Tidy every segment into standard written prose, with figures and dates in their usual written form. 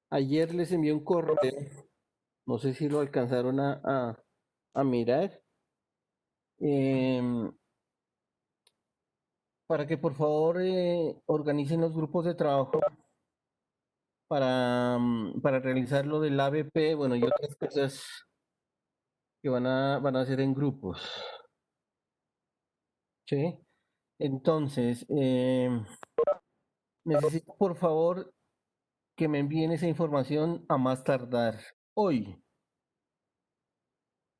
Ayer les envié un correo, no sé si lo alcanzaron a mirar, em, para que por favor organicen los grupos de trabajo para realizar lo del ABP, bueno, y otras cosas que van a hacer en grupos, ¿sí? Entonces, necesito por favor que me envíen esa información a más tardar hoy,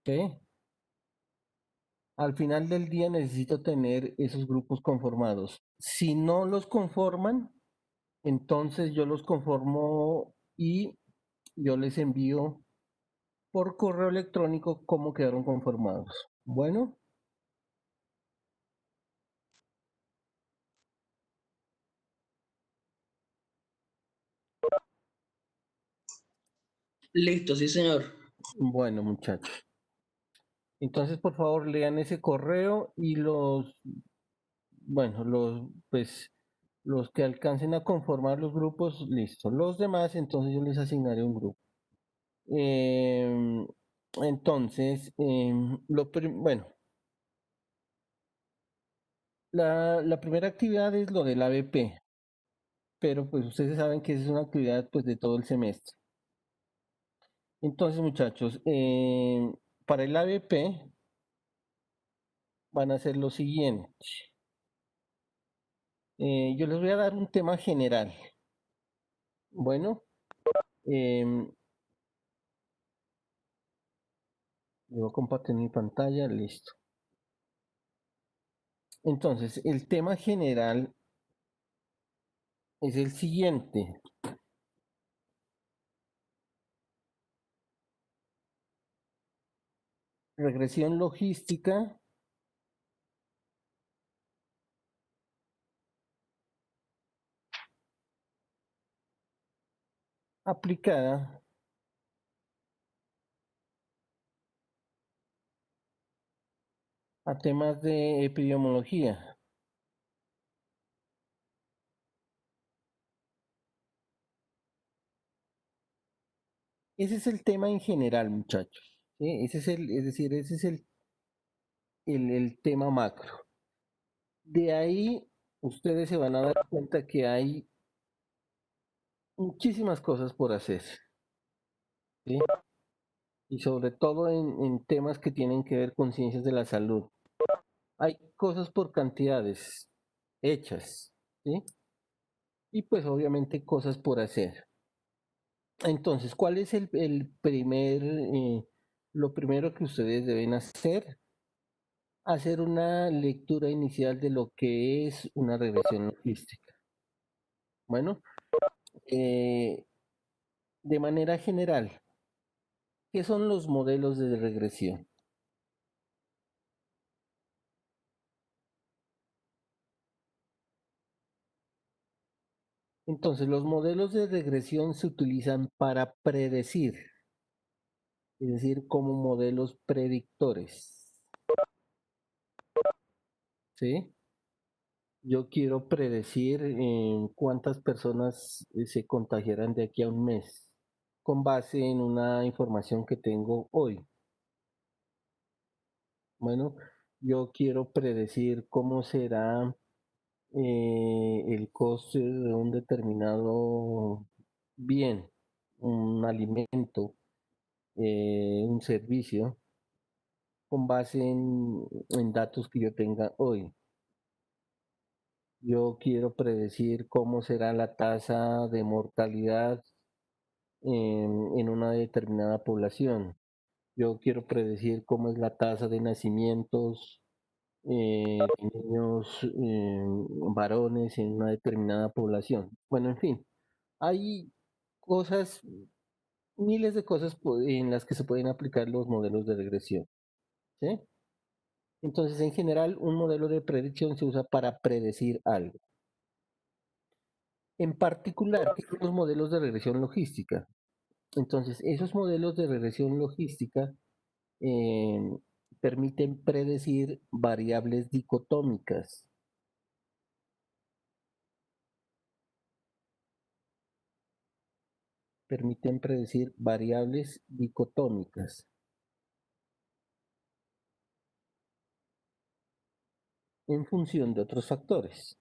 ¿sí? Al final del día necesito tener esos grupos conformados. Si no los conforman, entonces yo los conformo y yo les envío por correo electrónico cómo quedaron conformados. Bueno, Listo, sí, señor. bueno muchachos. Entonces por favor lean ese correo y bueno, pues los que alcancen a conformar los grupos, listo. Los demás, entonces yo les asignaré un grupo. Em, entonces, bueno, la primera actividad es lo del ABP, pero pues ustedes saben que esa es una actividad pues de todo el semestre. Entonces, muchachos, para el ABP van a hacer lo siguiente. Yo les voy a dar un tema general. Bueno, em, yo voy a compartir mi pantalla, listo. Entonces, el tema general es el siguiente. Regresión logística aplicada a temas de epidemiología. Ese es el tema en general, muchachos. ¿Sí? Es decir, ese es el tema macro. De ahí ustedes se van a dar cuenta que hay muchísimas cosas por hacer, ¿sí? Y sobre todo en temas que tienen que ver con ciencias de la salud. Hay cosas por cantidades hechas, ¿sí? Y pues obviamente cosas por hacer. Entonces, ¿cuál es lo primero que ustedes deben hacer? Hacer una lectura inicial de lo que es una regresión logística. Bueno, eh, de manera general, ¿qué son los modelos de regresión? Entonces, los modelos de regresión se utilizan para predecir, es decir, como modelos predictores, ¿sí? Yo quiero predecir cuántas personas se contagiarán de aquí a un mes con base en una información que tengo hoy. Bueno, yo quiero predecir cómo será el coste de un determinado bien, un alimento, un servicio, con base en datos que yo tenga hoy. Yo quiero predecir cómo será la tasa de mortalidad en una determinada población. Yo quiero predecir cómo es la tasa de nacimientos de niños varones en una determinada población. Bueno, en fin, hay cosas, miles de cosas en las que se pueden aplicar los modelos de regresión, ¿sí? Entonces, en general, un modelo de predicción se usa para predecir algo. En particular, ¿qué son los modelos de regresión logística? Entonces, esos modelos de regresión logística eh, permiten predecir variables dicotómicas. permiten predecir variables dicotómicas en función de otros factores.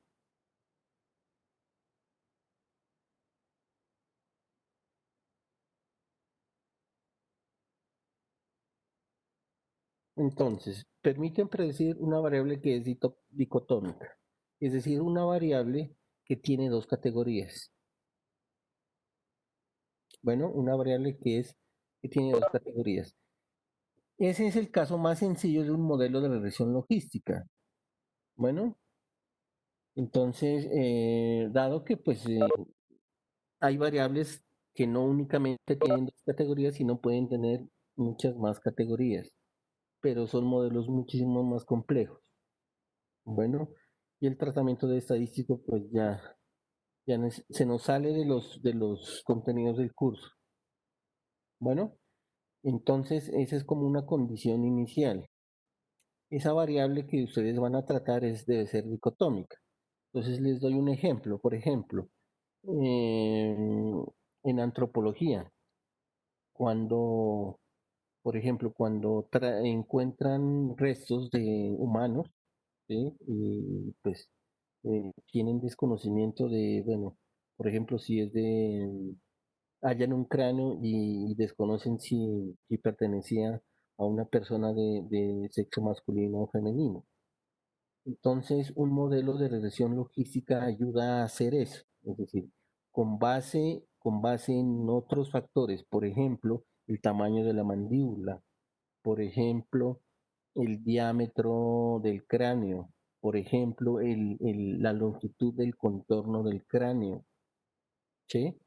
Entonces, permiten predecir una variable que es dicotómica, es decir, una variable que tiene dos categorías. Bueno, una variable que tiene dos categorías. Ese es el caso más sencillo de un modelo de regresión logística. Bueno, entonces, dado que pues hay variables que no únicamente tienen dos categorías, sino pueden tener muchas más categorías, pero son modelos muchísimo más complejos. Bueno, y el tratamiento de estadístico pues ya se nos sale de los contenidos del curso. Bueno, entonces esa es como una condición inicial. Esa variable que ustedes van a tratar debe ser dicotómica. Entonces les doy un ejemplo. Por ejemplo, en antropología, cuando, por ejemplo, cuando encuentran restos de humanos, ¿sí? Y pues tienen desconocimiento de, bueno, por ejemplo, si es de, hallan un cráneo y desconocen si pertenecía a una persona de sexo masculino o femenino. Entonces, un modelo de regresión logística ayuda a hacer eso, es decir, con base en otros factores, por ejemplo, el tamaño de la mandíbula, por ejemplo, el diámetro del cráneo, por ejemplo, la longitud del contorno del cráneo, ¿sí?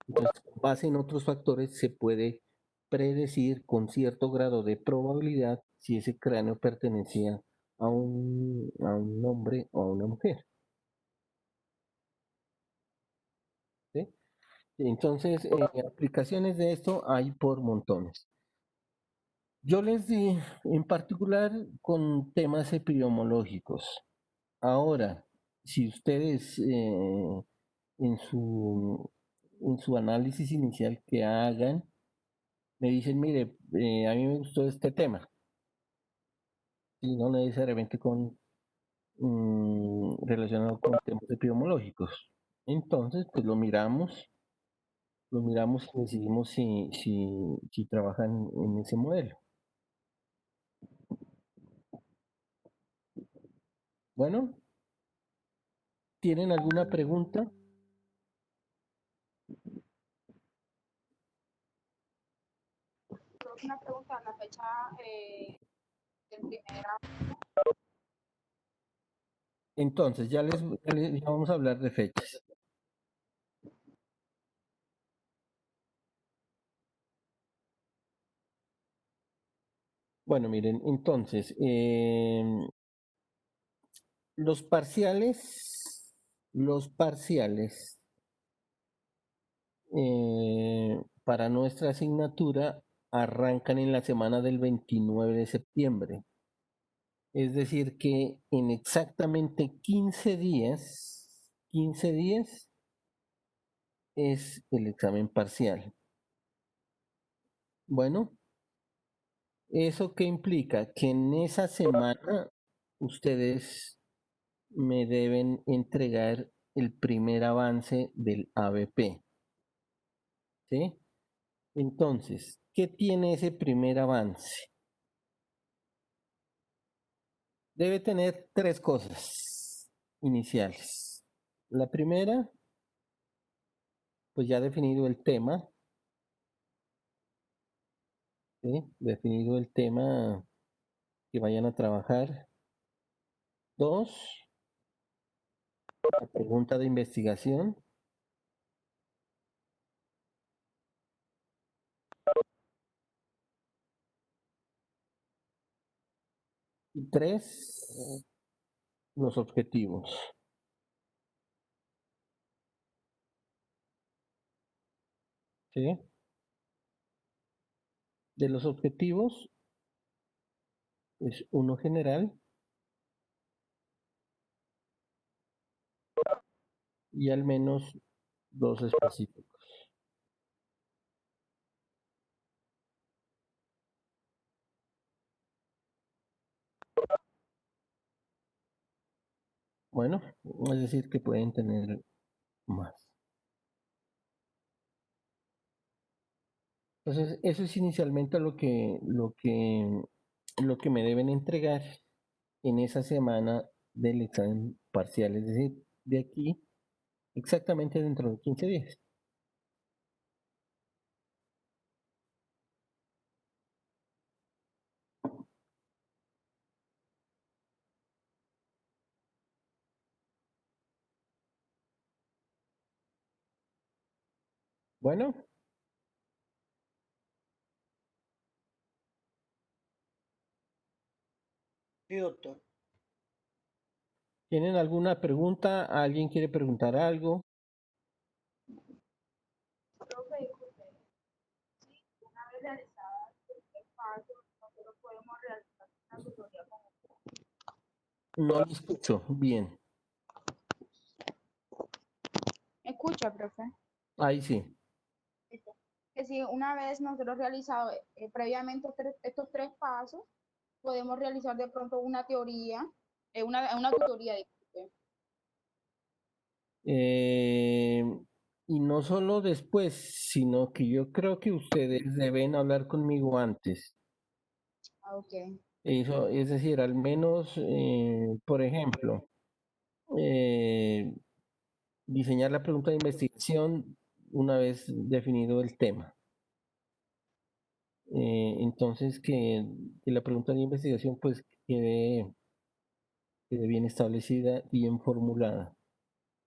Entonces, con base en otros factores se puede predecir con cierto grado de probabilidad si ese cráneo pertenecía a un hombre o a una mujer, ¿sí? Entonces, aplicaciones de esto hay por montones. Yo les di en particular con temas epidemiológicos. Ahora, si ustedes en su análisis inicial que hagan, me dicen, mire, a mí me gustó este tema, y no necesariamente con relacionado con temas epidemiológicos. Entonces, pues lo miramos y decidimos si trabajan en ese modelo. Bueno, ¿tienen alguna pregunta? Una pregunta, la fecha del primer Entonces, ya vamos a hablar de fechas. Bueno, miren, entonces, los parciales para nuestra asignatura arrancan en la semana del 29 de septiembre. Es decir, que en exactamente 15 días es el examen parcial. Bueno, ¿eso qué implica? Que en esa semana ustedes me deben entregar el primer avance del ABP, ¿sí? Entonces, ¿qué tiene ese primer avance? Debe tener tres cosas iniciales. La primera, pues ya definido el tema, ¿sí? Definido el tema que vayan a trabajar. Dos, la pregunta de investigación. Y tres, los objetivos, ¿sí? De los objetivos, es uno general y al menos dos específicos. Bueno, es decir, que pueden tener más. Entonces, eso es inicialmente lo que me deben entregar en esa semana del examen parcial, es decir, de aquí exactamente dentro de 15 días. Bueno, Sí, doctor. ¿tienen alguna pregunta? ¿Alguien quiere preguntar algo? Profe, disculpe, sí, una vez realizadas el paso, nosotros podemos realizar una tutoría con No lo escucho. Bien, Escucha, profe. ahí sí. Listo. Que si una vez nosotros realizado previamente estos tres pasos, podemos realizar de pronto una teoría, una tutoría, disculpe. Eh, y no solo después, sino que yo creo que ustedes deben hablar conmigo antes. Ah, ok. Eso, es decir, al menos, por ejemplo, eh, diseñar la pregunta de investigación una vez definido el tema. Entonces, que la pregunta de investigación pues quede bien establecida, bien formulada.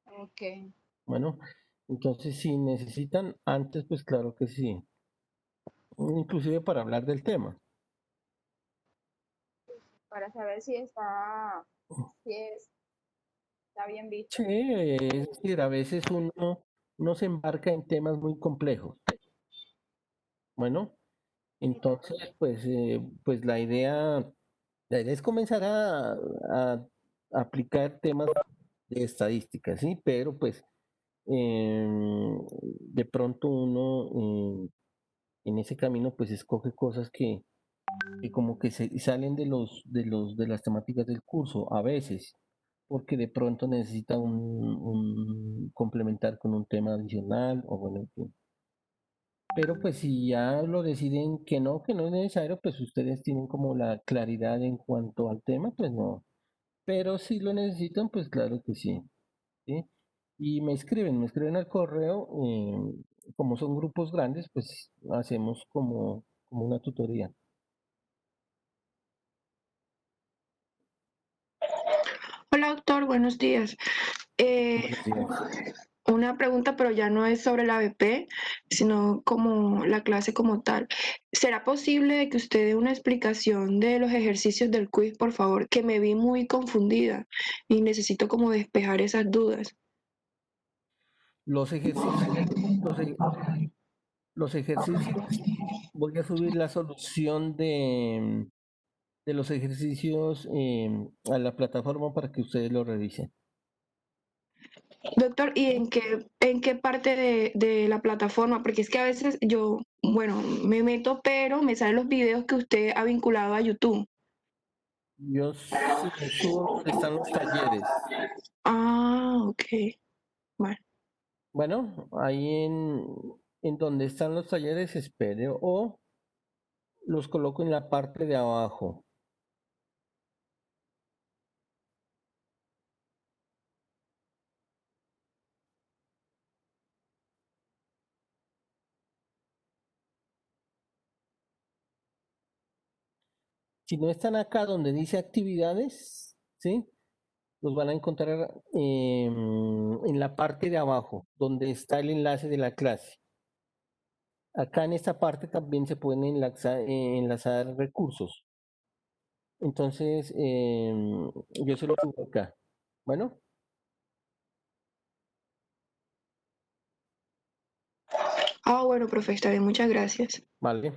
Ok. Bueno, entonces si necesitan antes, pues claro que sí, inclusive para hablar del tema. Para saber si está bien Sí, visto. es decir, a veces uno se embarca en temas muy complejos. Bueno, Listo, entonces, profe. pues la idea es comenzar a aplicar temas de estadística, ¿sí? Pero pues de pronto uno en ese camino pues escoge cosas que como que se salen de las temáticas del curso a veces, porque de pronto necesita un complementar con un tema adicional o bueno, en fin. Pero pues si ya lo deciden que no es necesario, pues ustedes tienen como la claridad en cuanto al tema, pues no. Pero si lo necesitan, pues claro que sí, ¿sí? Y me escriben al correo, como son grupos grandes, pues hacemos como una tutoría. Hola doctor, buenos días. Eh, Buenos días. una pregunta, pero ya no es sobre la BP, sino como la clase como tal. ¿Será posible que usted dé una explicación de los ejercicios del quiz, por favor? Que me vi muy confundida y necesito como despejar esas dudas. Los ejercicios, los, e- los ejercicios, voy a subir la solución de los ejercicios a la plataforma para que ustedes lo revisen. Doctor, ¿y en qué parte de la plataforma? Porque es que a veces yo, bueno, me meto, pero me salen los videos que usted ha vinculado a YouTube. Yo sí subo donde están los talleres. Ah, ok. Bueno. Bueno, ahí en donde están los talleres, espere, o los coloco en la parte de abajo. Si no están acá donde dice actividades, ¿sí? Los van a encontrar en la parte de abajo, donde está el enlace de la clase. Acá en esta parte también se pueden enlazar recursos. Entonces, yo se lo subo acá. Bueno, Ah, bueno, profe, está bien, muchas gracias. vale.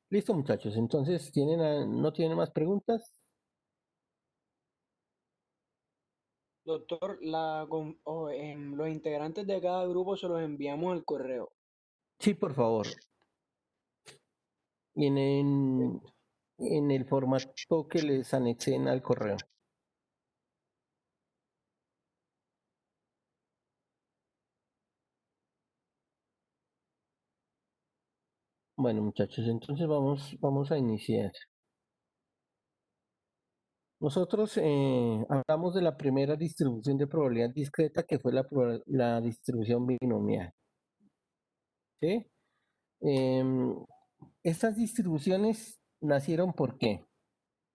Listo, muchachos. Entonces, ¿no tienen más preguntas? Doctor, los integrantes de cada grupo se los enviamos al correo. Sí, por favor. Y en el formato que les anexen al correo. Bueno, muchachos, entonces vamos a iniciar. Nosotros hablamos de la primera distribución de probabilidad discreta, que fue la distribución binomial. ¿Sí? Em, Estas distribuciones nacieron ¿por qué?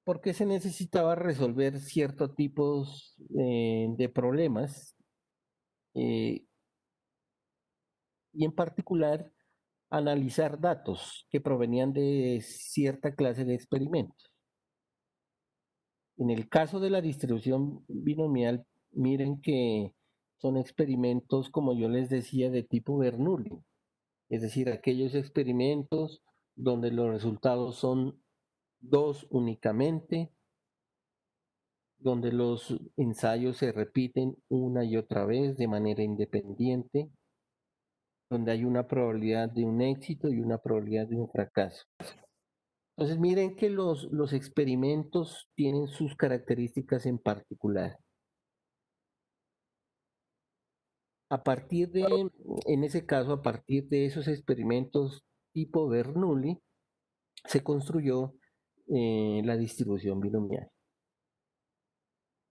Porque se necesitaba resolver ciertos tipos de problemas eh, y en particular analizar datos que provenían de cierta clase de experimentos. En el caso de la distribución binomial, miren que son experimentos, como yo les decía, de tipo Bernoulli, es decir, aquellos experimentos donde los resultados son dos únicamente, donde los ensayos se repiten una y otra vez de manera independiente, donde hay una probabilidad de un éxito y una probabilidad de un fracaso. Entonces miren que los experimentos tienen sus características en particular. En ese caso, a partir de esos experimentos tipo Bernoulli, se construyó la distribución binomial.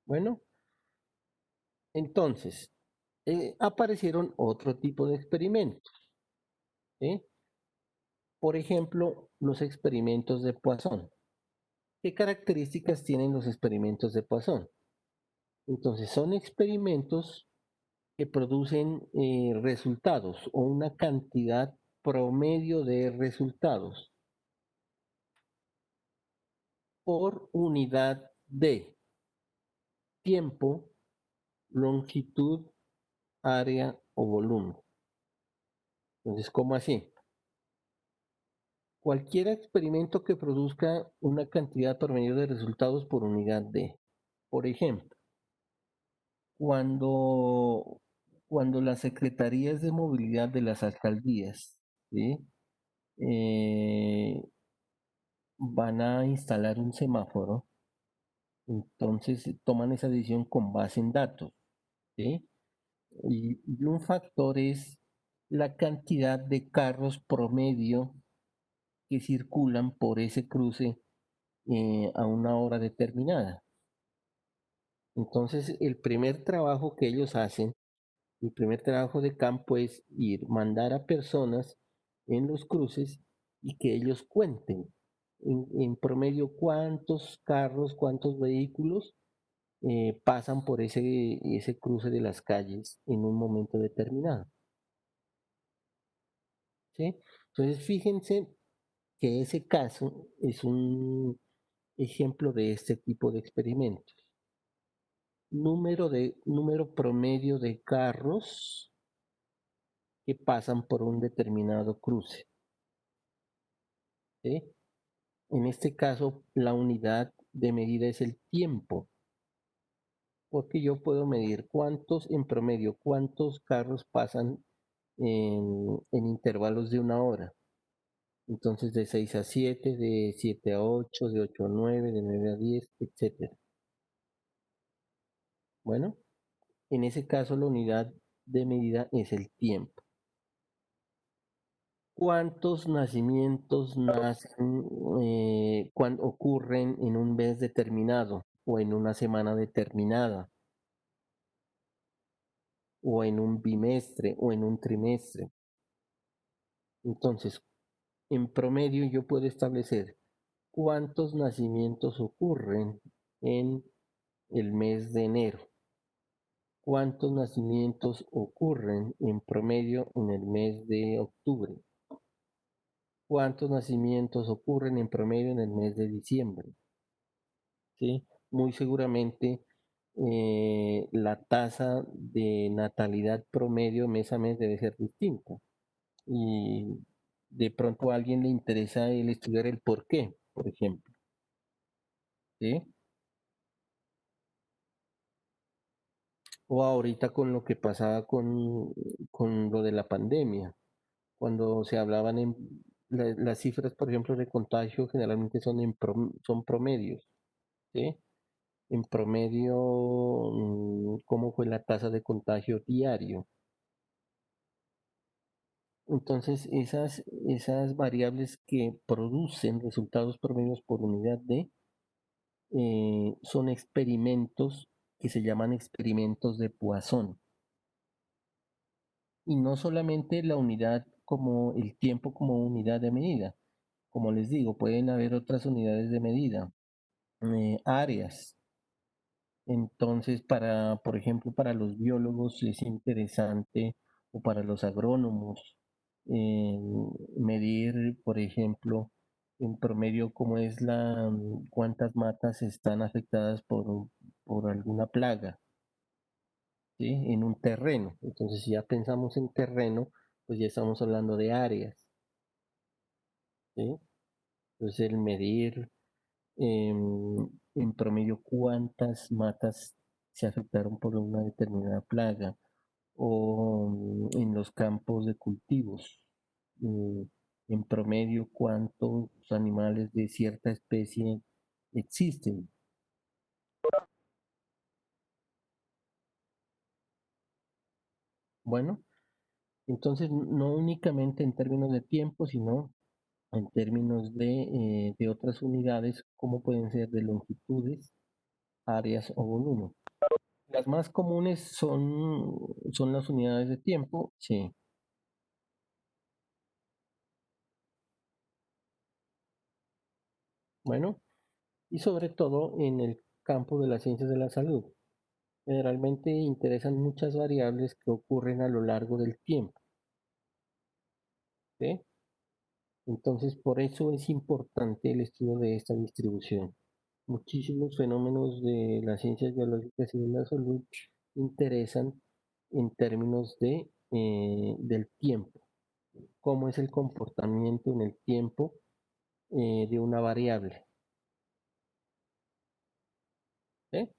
Bueno, entonces, aparecieron otro tipo de experimentos. ¿Sí? Por ejemplo, los experimentos de Poisson. ¿Qué características tienen los experimentos de Poisson? Entonces, son experimentos que producen resultados o una cantidad promedio de resultados por unidad de tiempo, longitud, área o volumen. Entonces, ¿cómo así? Cualquier experimento que produzca una cantidad promedio de resultados por unidad de. Por ejemplo, cuando, cuando las secretarías de movilidad de las alcaldías, ¿sí? Eh, van a instalar un semáforo, entonces toman esa decisión con base en datos, ¿sí? Y un factor es la cantidad de carros promedio que circulan por ese cruce a una hora determinada. Entonces, el primer trabajo que ellos hacen, el primer trabajo de campo es mandar a personas en los cruces y que ellos cuenten en promedio cuántos carros, cuántos vehículos pasan por ese cruce de las calles en un momento determinado. ¿Sí? Entonces, fíjense que ese caso es un ejemplo de este tipo de experimentos. Número promedio de carros que pasan por un determinado cruce. ¿Sí? En este caso, la unidad de medida es el tiempo, porque yo puedo medir en promedio, cuántos carros pasan en intervalos de una hora. Entonces, de 6 a 7, de 7 a 8, de 8 a 9, de 9 a 10, etc. Bueno, en ese caso la unidad de medida es el tiempo. ¿Cuántos nacimientos cuando ocurren en un mes determinado o en una semana determinada o en un bimestre o en un trimestre? Entonces, en promedio yo puedo establecer cuántos nacimientos ocurren en el mes de enero, cuántos nacimientos ocurren en promedio en el mes de octubre, cuántos nacimientos ocurren en promedio en el mes de diciembre. ¿Sí? Muy seguramente la tasa de natalidad promedio mes a mes debe ser distinta. Y de pronto a alguien le interesa el estudiar el por qué, por ejemplo. ¿Sí? O ahorita con lo que pasaba con lo de la pandemia, cuando se hablaban las cifras, por ejemplo, de contagio generalmente son promedios, ¿sí? En promedio, ¿cómo fue la tasa de contagio diario? Entonces, esas variables que producen resultados promedios por unidad son experimentos que se llaman experimentos de Poisson. Y no solamente la unidad como el tiempo como unidad de medida. Como les digo, pueden haber otras unidades de medida, áreas. Entonces, por ejemplo, para los biólogos es interesante, o para los agrónomos, eh, medir, por ejemplo, en promedio cuántas matas están afectadas por alguna plaga, ¿sí? En un terreno. Entonces, si ya pensamos en terreno, pues ya estamos hablando de áreas, ¿sí? Entonces, el medir en promedio cuántas matas se afectaron por una determinada plaga, o en los campos de cultivos, eh, en promedio cuántos animales de cierta especie existen. Bueno, entonces no únicamente en términos de tiempo, sino en términos de otras unidades, como pueden ser de longitudes, áreas o volumen. Las más comunes son las unidades de tiempo, sí. Bueno, y sobre todo en el campo de las ciencias de la salud. Generalmente interesan muchas variables que ocurren a lo largo del tiempo, ¿sí? Entonces, por eso es importante el estudio de esta distribución. Muchísimos fenómenos de las ciencias biológicas y de la salud interesan en términos del tiempo. Cómo es el comportamiento en el tiempo de una variable, ¿sí?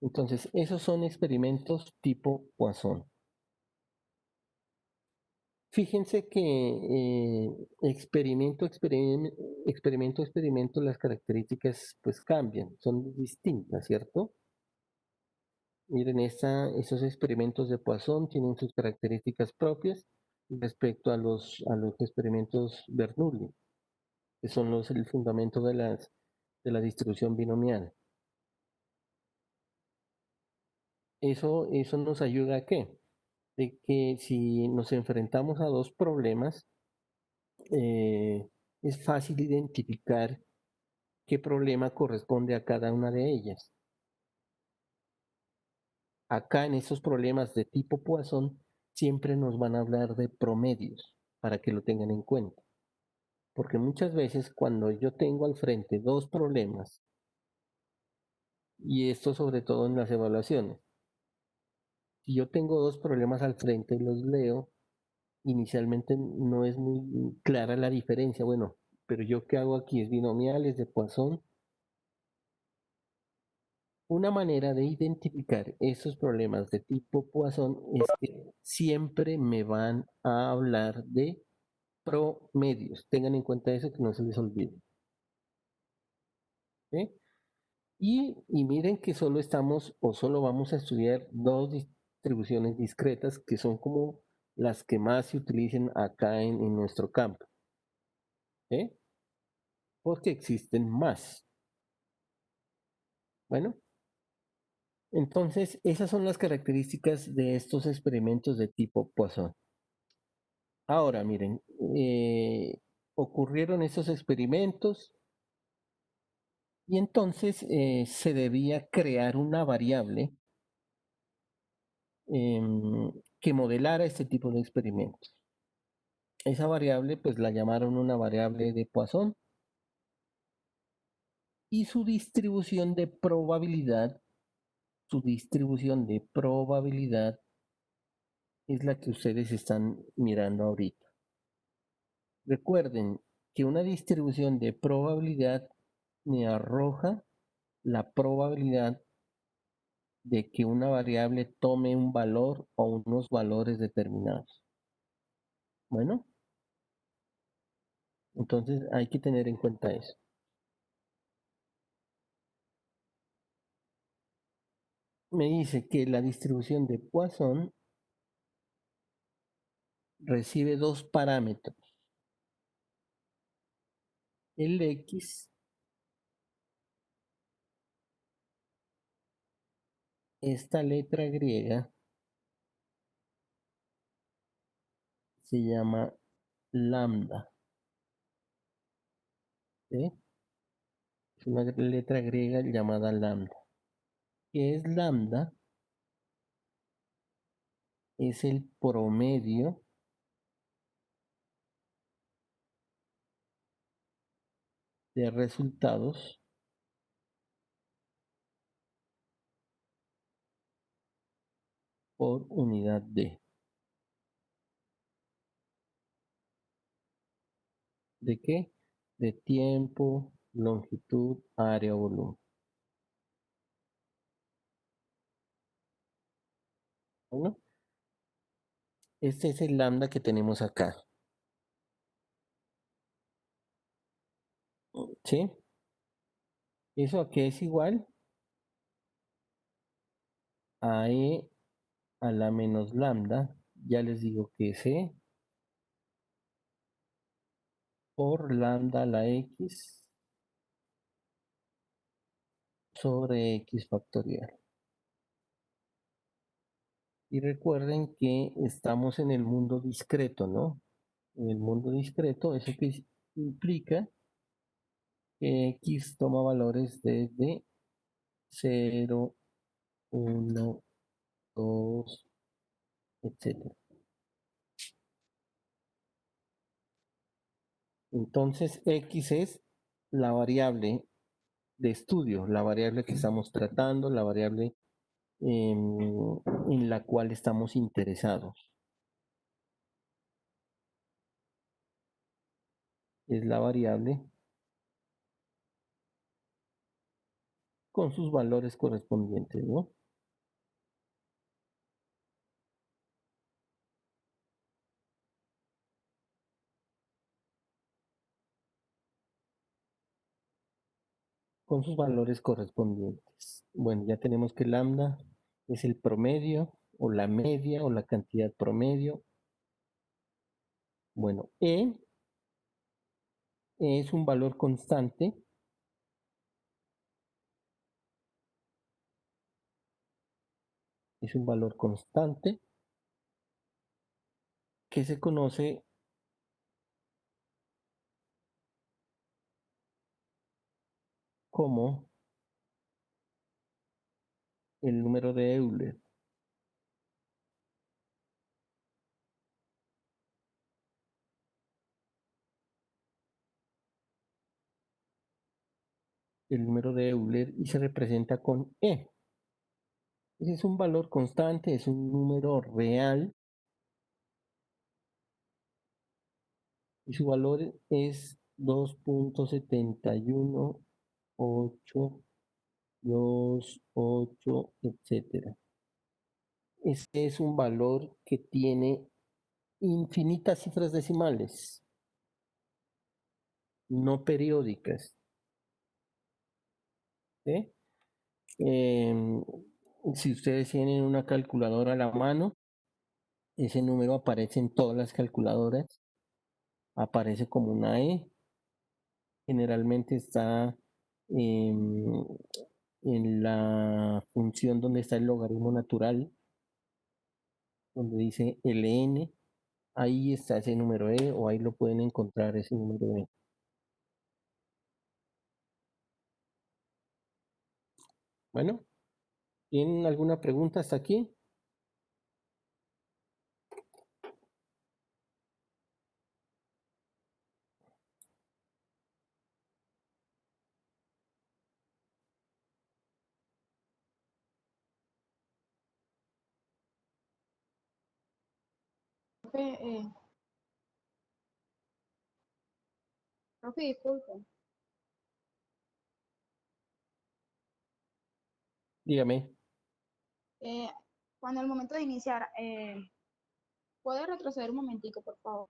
Entonces, esos son experimentos tipo Poisson. Fíjense que experimento, las características pues cambian, son distintas, ¿cierto? Miren, esos experimentos de Poisson tienen sus características propias respecto a los experimentos Bernoulli, que son el fundamento de la distribución binomial. Eso nos ayuda a qué? De que si nos enfrentamos a dos problemas, es fácil identificar qué problema corresponde a cada una de ellas. Acá en estos problemas de tipo Poisson siempre nos van a hablar de promedios para que lo tengan en cuenta. Porque muchas veces cuando yo tengo al frente dos problemas, y esto sobre todo en las evaluaciones, si yo tengo dos problemas al frente y los leo, inicialmente no es muy clara la diferencia. Bueno, pero yo qué hago aquí, es binomiales de Poisson. Una manera de identificar esos problemas de tipo Poisson es que siempre me van a hablar de promedios. Tengan en cuenta eso, que no se les olvide. ¿Sí? Y miren que solo estamos o solo vamos a estudiar dos distribuciones discretas que son como las que más se utilicen acá en nuestro campo. ¿Sí? Porque existen más. Bueno, entonces esas son las características de estos experimentos de tipo Poisson. Ahora, miren, ocurrieron esos experimentos y entonces se debía crear una variable que modelara este tipo de experimentos. Esa variable, pues la llamaron una variable de Poisson, y su distribución de probabilidad es la que ustedes están mirando ahorita. Recuerden que una distribución de probabilidad me arroja la probabilidad de que una variable tome un valor o unos valores determinados. Bueno, entonces hay que tener en cuenta eso. Me dice que la distribución de Poisson recibe dos parámetros. El X, esta letra griega se llama lambda. ¿Sí? Es una letra griega llamada lambda. ¿Qué es lambda? Es el promedio de resultados por unidad de. ¿De qué? De tiempo, longitud, área o volumen. Bueno, este es el lambda que tenemos acá. ¿Sí? ¿Eso a qué es igual? A E a la menos lambda. Ya les digo que es E por lambda a la X sobre X factorial. Y recuerden que estamos en el mundo discreto, ¿no? En el mundo discreto, eso que implica que X toma valores desde 0, 1, 2, etcétera. Entonces, X es la variable de estudio, la variable que estamos tratando, la variable en la cual estamos interesados. Es la variable con sus valores correspondientes, ¿no? Con sus valores correspondientes. Bueno, ya tenemos que lambda es el promedio o la media o la cantidad promedio. Bueno, E es un valor constante. Es un valor constante que se conoce como el número de Euler. El número de Euler y se representa con E. Ese es un valor constante, es un número real y su valor es 2.71828, etcétera. Este es un valor que tiene infinitas cifras decimales, no periódicas. ¿Sí? Em, si ustedes tienen una calculadora a la mano, ese número aparece en todas las calculadoras, aparece como una E, generalmente está en, en la función donde está el logaritmo natural, donde dice ln, ahí está ese número E o ahí lo pueden encontrar ese número E. Bueno, ¿tienen alguna pregunta hasta aquí? Profe, profe, disculpe. Dígame. Cuando al momento de iniciar, ¿puede retroceder un momentico, por favor?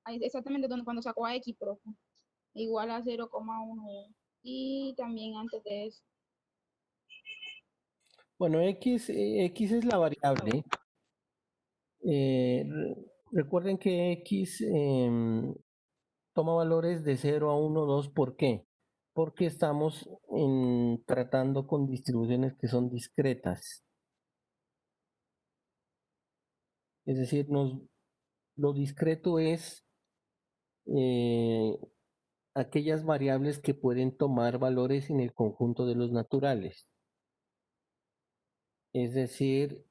Ahí, exactamente donde cuando sacó a X, profe, igual a 0,1. Y también antes de eso. Bueno, X es la variable. Recuerden que X toma valores de 0 a 1, 2. ¿Por qué? Porque estamos tratando con distribuciones que son discretas. Es decir, lo discreto es aquellas variables que pueden tomar valores en el conjunto de los naturales. Es decir,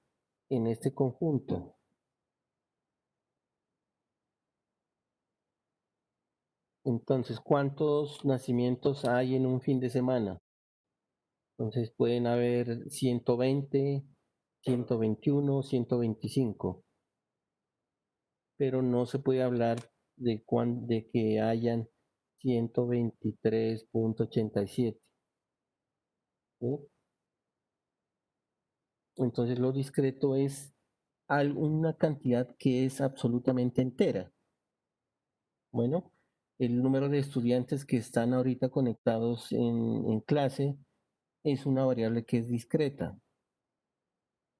en este conjunto. Entonces, ¿cuántos nacimientos hay en un fin de semana? Entonces pueden haber 120, 121, 125, pero no se puede hablar de que hayan 123.87. ¿Sí? Entonces lo discreto es una cantidad que es absolutamente entera. Bueno, el número de estudiantes que están ahorita conectados en clase es una variable que es discreta.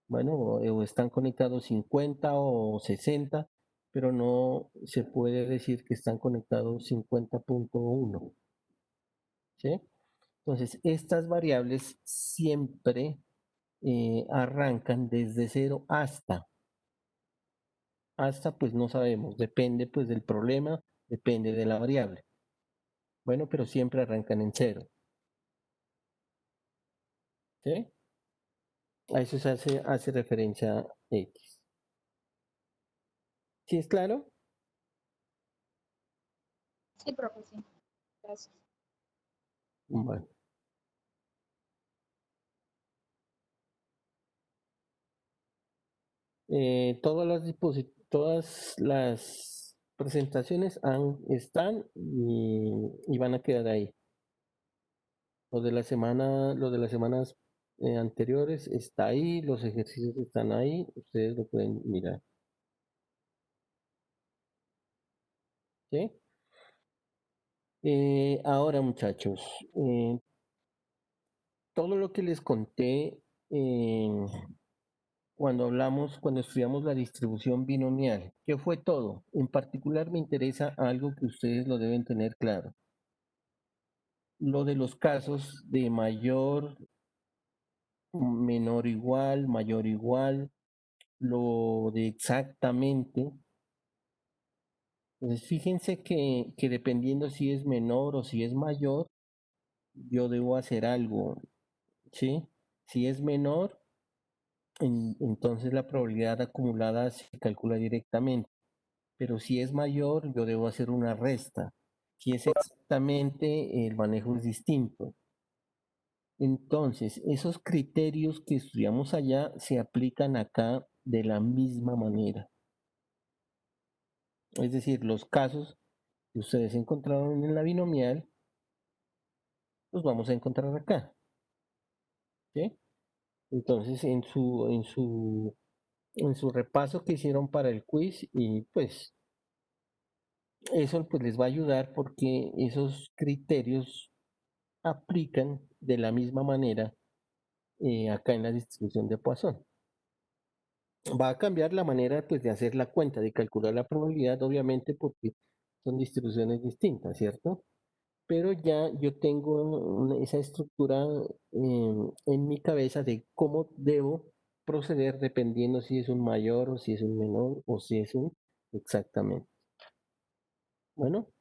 Bueno, o están conectados 50 o 60, pero no se puede decir que están conectados 50.1. ¿Sí? Entonces, estas variables siempre arrancan desde cero hasta pues no sabemos, depende pues del problema, depende de la variable. Bueno, pero siempre arrancan en cero. ¿Sí? A eso se hace referencia X. ¿Sí es claro? Sí, profe, sí. Gracias. Bueno. Todas las presentaciones están y van a quedar ahí. Lo de las semanas anteriores está ahí, los ejercicios están ahí, ustedes lo pueden mirar. ¿Sí? Ahora, muchachos, todo lo que les conté cuando estudiamos la distribución binomial, ¿qué fue todo? En particular me interesa algo que ustedes lo deben tener claro. Lo de los casos de mayor, menor igual, mayor igual, lo de exactamente. Entonces, fíjense que dependiendo si es menor o si es mayor, yo debo hacer algo, ¿sí? Si es menor, entonces la probabilidad acumulada se calcula directamente, pero si es mayor, yo debo hacer una resta. Si es exactamente, el manejo es distinto. Entonces, esos criterios que estudiamos allá se aplican acá de la misma manera. Es decir, los casos que ustedes encontraron en la binomial, los vamos a encontrar acá. ¿Sí? Entonces, en su repaso que hicieron para el quiz, y pues eso pues les va a ayudar porque esos criterios aplican de la misma manera acá en la distribución de Poisson. Va a cambiar la manera pues de hacer la cuenta, de calcular la probabilidad, obviamente porque son distribuciones distintas, ¿cierto? Pero ya yo tengo esa estructura en mi cabeza de cómo debo proceder dependiendo si es un mayor o si es un menor o si es un exactamente. Bueno,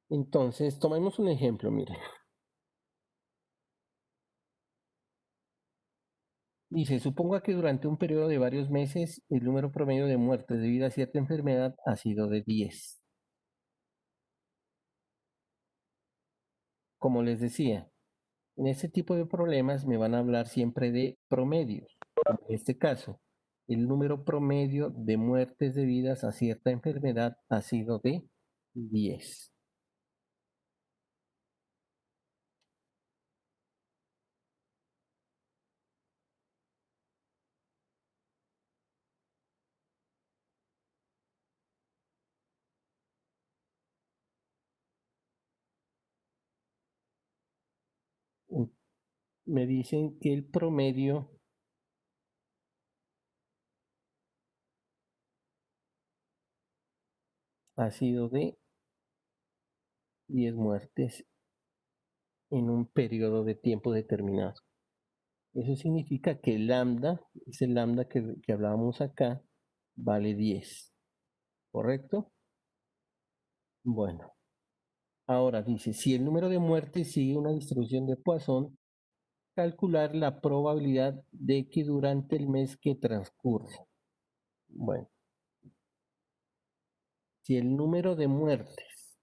entonces tomemos un ejemplo, mire. Dice, suponga que durante un periodo de varios meses el número promedio de muertes debido a cierta enfermedad ha sido de 10. Como les decía, en este tipo de problemas me van a hablar siempre de promedios. En este caso, el número promedio de muertes debidas a cierta enfermedad ha sido de 10. me dicen que el promedio ha sido de 10 muertes en un periodo de tiempo determinado. Eso significa que el lambda, ese lambda que hablábamos acá, vale 10. ¿Correcto? Bueno, ahora dice, si el número de muertes sigue una distribución de Poisson, calcular la probabilidad de que durante el mes que transcurre. Bueno, si el número de muertes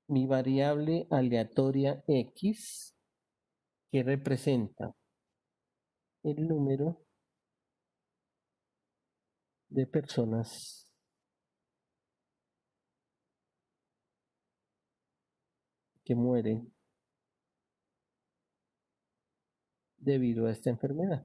mi variable aleatoria X, que representa el número de personas que mueren debido a esta enfermedad.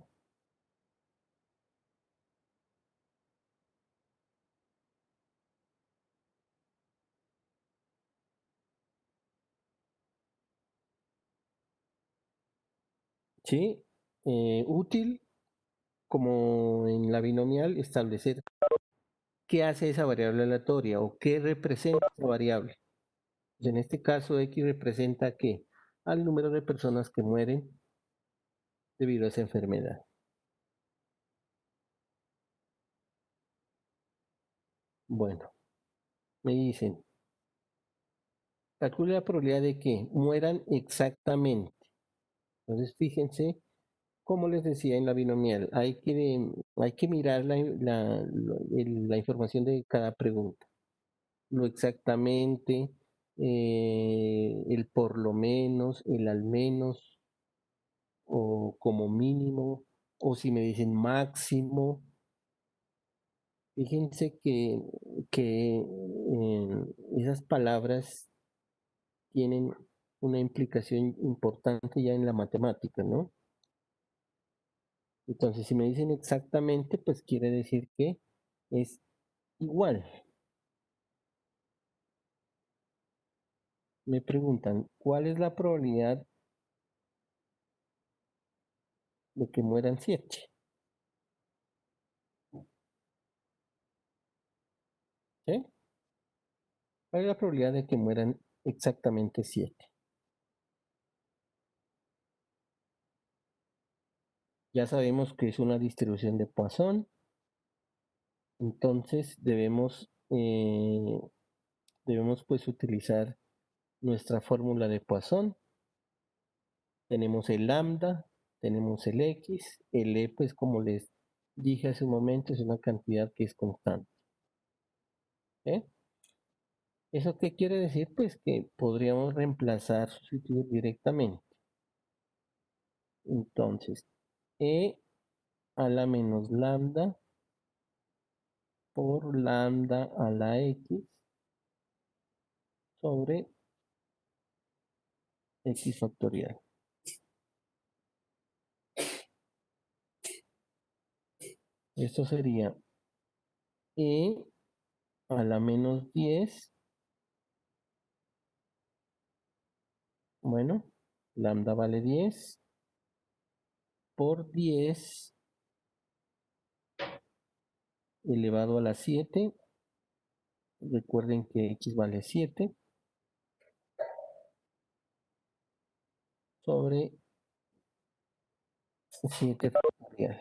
¿Sí? Útil, como en la binomial, establecer qué hace esa variable aleatoria o qué representa esa variable. Pues en este caso, X representa ¿qué? Al número de personas que mueren debido a esa enfermedad. Bueno, me dicen, calcule la probabilidad de que mueran exactamente. Entonces, fíjense, como les decía en la binomial, hay que mirar la información de cada pregunta. Lo exactamente, el por lo menos, el al menos, o como mínimo, o si me dicen máximo. Fíjense que esas palabras tienen una implicación importante ya en la matemática, ¿no? Entonces, si me dicen exactamente, pues quiere decir que es igual. Me preguntan, ¿cuál es la probabilidad de que mueran 7? ¿Sí? ¿Cuál es la probabilidad de que mueran exactamente 7? Ya sabemos que es una distribución de Poisson, entonces debemos pues utilizar nuestra fórmula de Poisson. Tenemos el lambda, tenemos el x, el e pues como les dije hace un momento es una cantidad que es constante. ¿Eh? ¿Eso qué quiere decir? Pues que podríamos reemplazar, sustituir directamente. Entonces, e a la menos lambda por lambda a la x sobre x factorial. Esto sería e a la menos 10, bueno, lambda vale 10 por 10 elevado a la 7. Recuerden que x vale 7 sobre 7 factorial.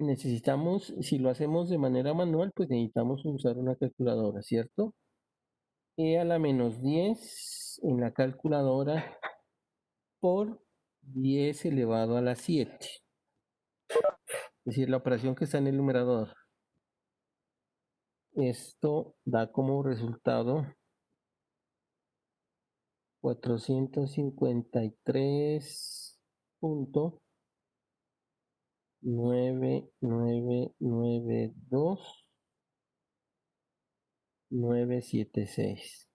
Necesitamos, si lo hacemos de manera manual, pues necesitamos usar una calculadora, ¿cierto? E a la menos 10 en la calculadora por 10 elevado a la 7. Es decir, la operación que está en el numerador. Esto da como resultado 453.9992.976.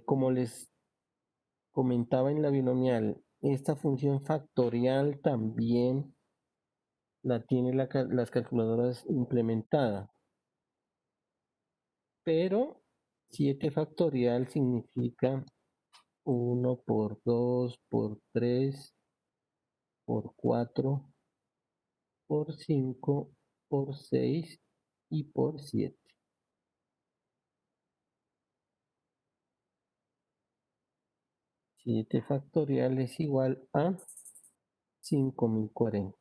Como les comentaba en la binomial, esta función factorial también la tienen las calculadoras implementada, pero 7 factorial significa 1 por 2 por 3 por 4 por 5 por 6 y por 7. 7 factorial es igual a 5040.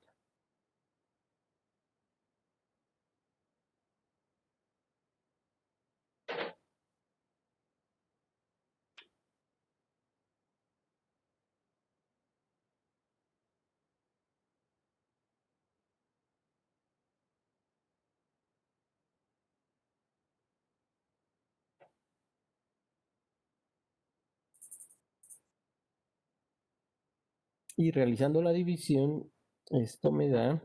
Y realizando la división, esto me da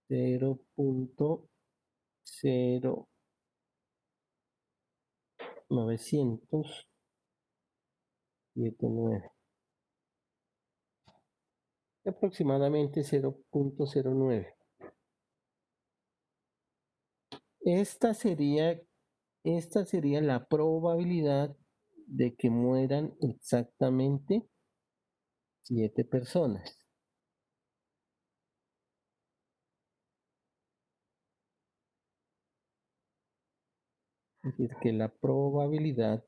0.0979, aproximadamente 0.09. Esta sería la probabilidad de que mueran exactamente 7 personas. Es decir, que la probabilidad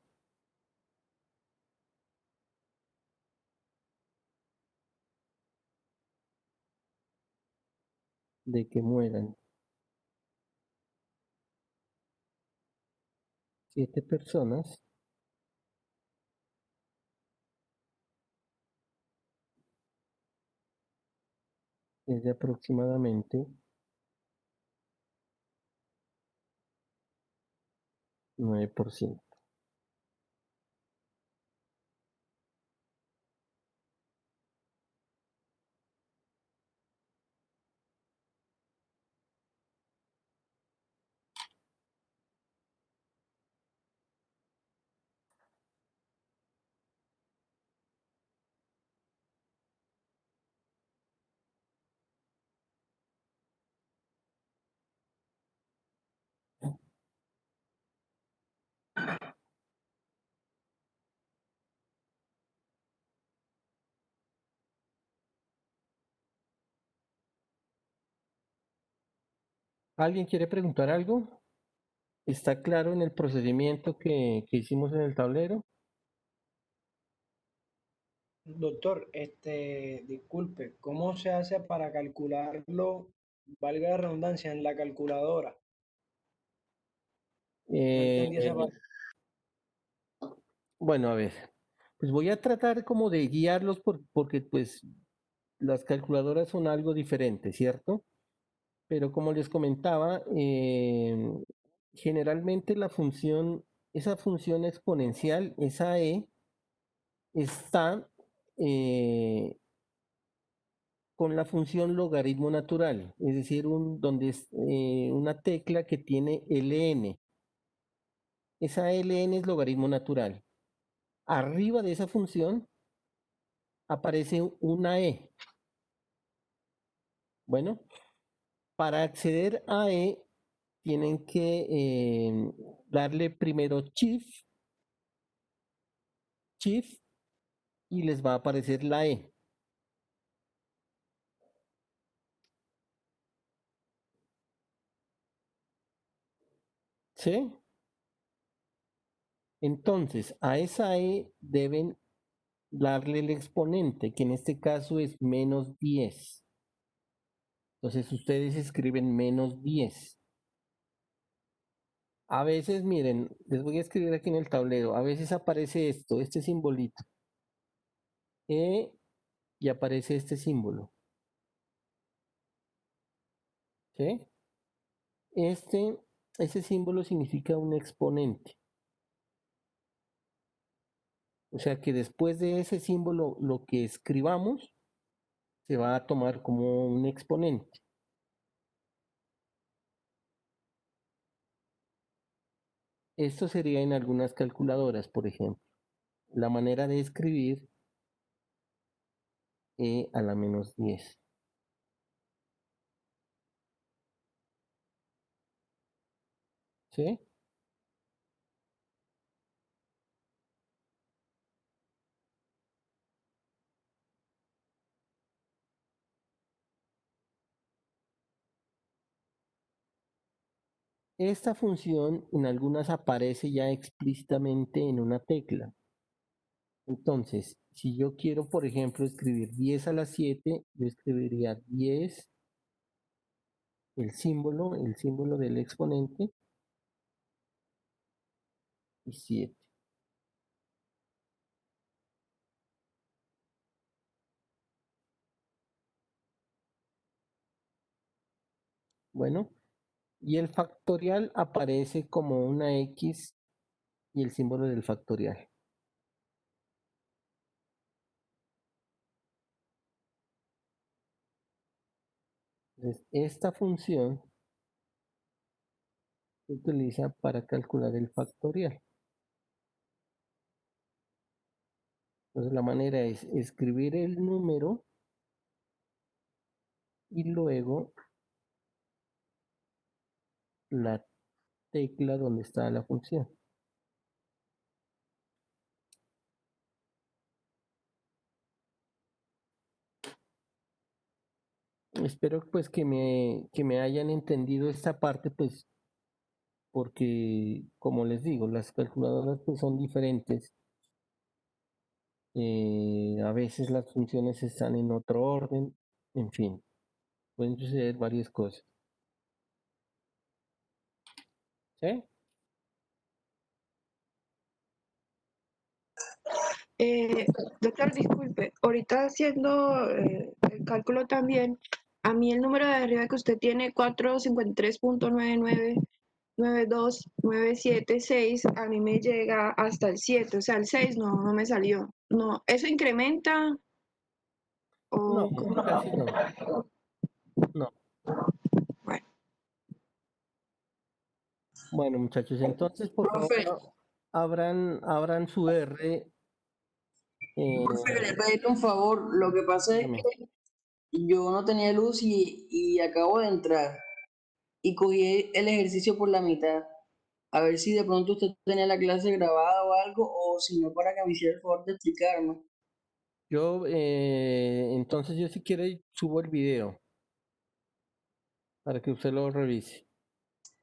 de que mueran 7 personas es de aproximadamente 9%. ¿Alguien quiere preguntar algo? ¿Está claro en el procedimiento que hicimos en el tablero? Doctor, disculpe, ¿cómo se hace para calcularlo, valga la redundancia, en la calculadora? No Eh, entendí esa parte. bueno, a ver, pues voy a tratar como de guiarlos porque pues las calculadoras son algo diferente, ¿cierto? Pero como les comentaba, generalmente esa función exponencial, esa está eh, con la función logaritmo natural, es decir, donde es una tecla que tiene ln. Esa ln es logaritmo natural. Arriba de esa función aparece una Bueno, para acceder a tienen que darle primero shift y les va a aparecer la ¿Sí? Entonces, a esa deben darle el exponente, que en este caso es -10. Entonces, ustedes escriben -10. A veces, miren, les voy a escribir aquí en el tablero, a veces aparece este simbolito, y aparece este símbolo, ¿sí? Ese símbolo significa un exponente. O sea que después de ese símbolo, lo que escribamos se va a tomar como un exponente. Esto sería en algunas calculadoras, por ejemplo. la manera de escribir e a la menos 10. ¿Sí? Esta función en algunas aparece ya explícitamente en una tecla. Entonces, si yo quiero, por ejemplo, escribir 10 a las 7, yo escribiría 10, el símbolo del exponente, y 7. Bueno, y el factorial aparece como una X y el símbolo del factorial. Entonces, esta función se utiliza para calcular el factorial. Entonces, la manera es escribir el número y luego la tecla donde está la función. Espero pues que me hayan entendido esta parte, pues porque como les digo, las calculadoras pues son diferentes. A veces las funciones están en otro orden, en fin, pueden suceder varias cosas. ¿Sí? Doctor, disculpe, ahorita haciendo el cálculo también, a mí el número de arriba que usted tiene, 453.999297.6, a mí me llega hasta el 7, o sea, el 6 no me salió. No, ¿eso incrementa No, o cómo? casi no. No. Bueno, Bueno, muchachos, entonces por favor Profe, abran su R. profe, quería pedirle un favor. Lo que pasa es Dígame. que yo no tenía luz y acabo de entrar y cogí el ejercicio por la mitad. A ver si de pronto usted tenía la clase grabada o algo, o si no, para que me hiciera el favor de explicarme. Yo, entonces yo si quiere subo el video para que usted lo revise.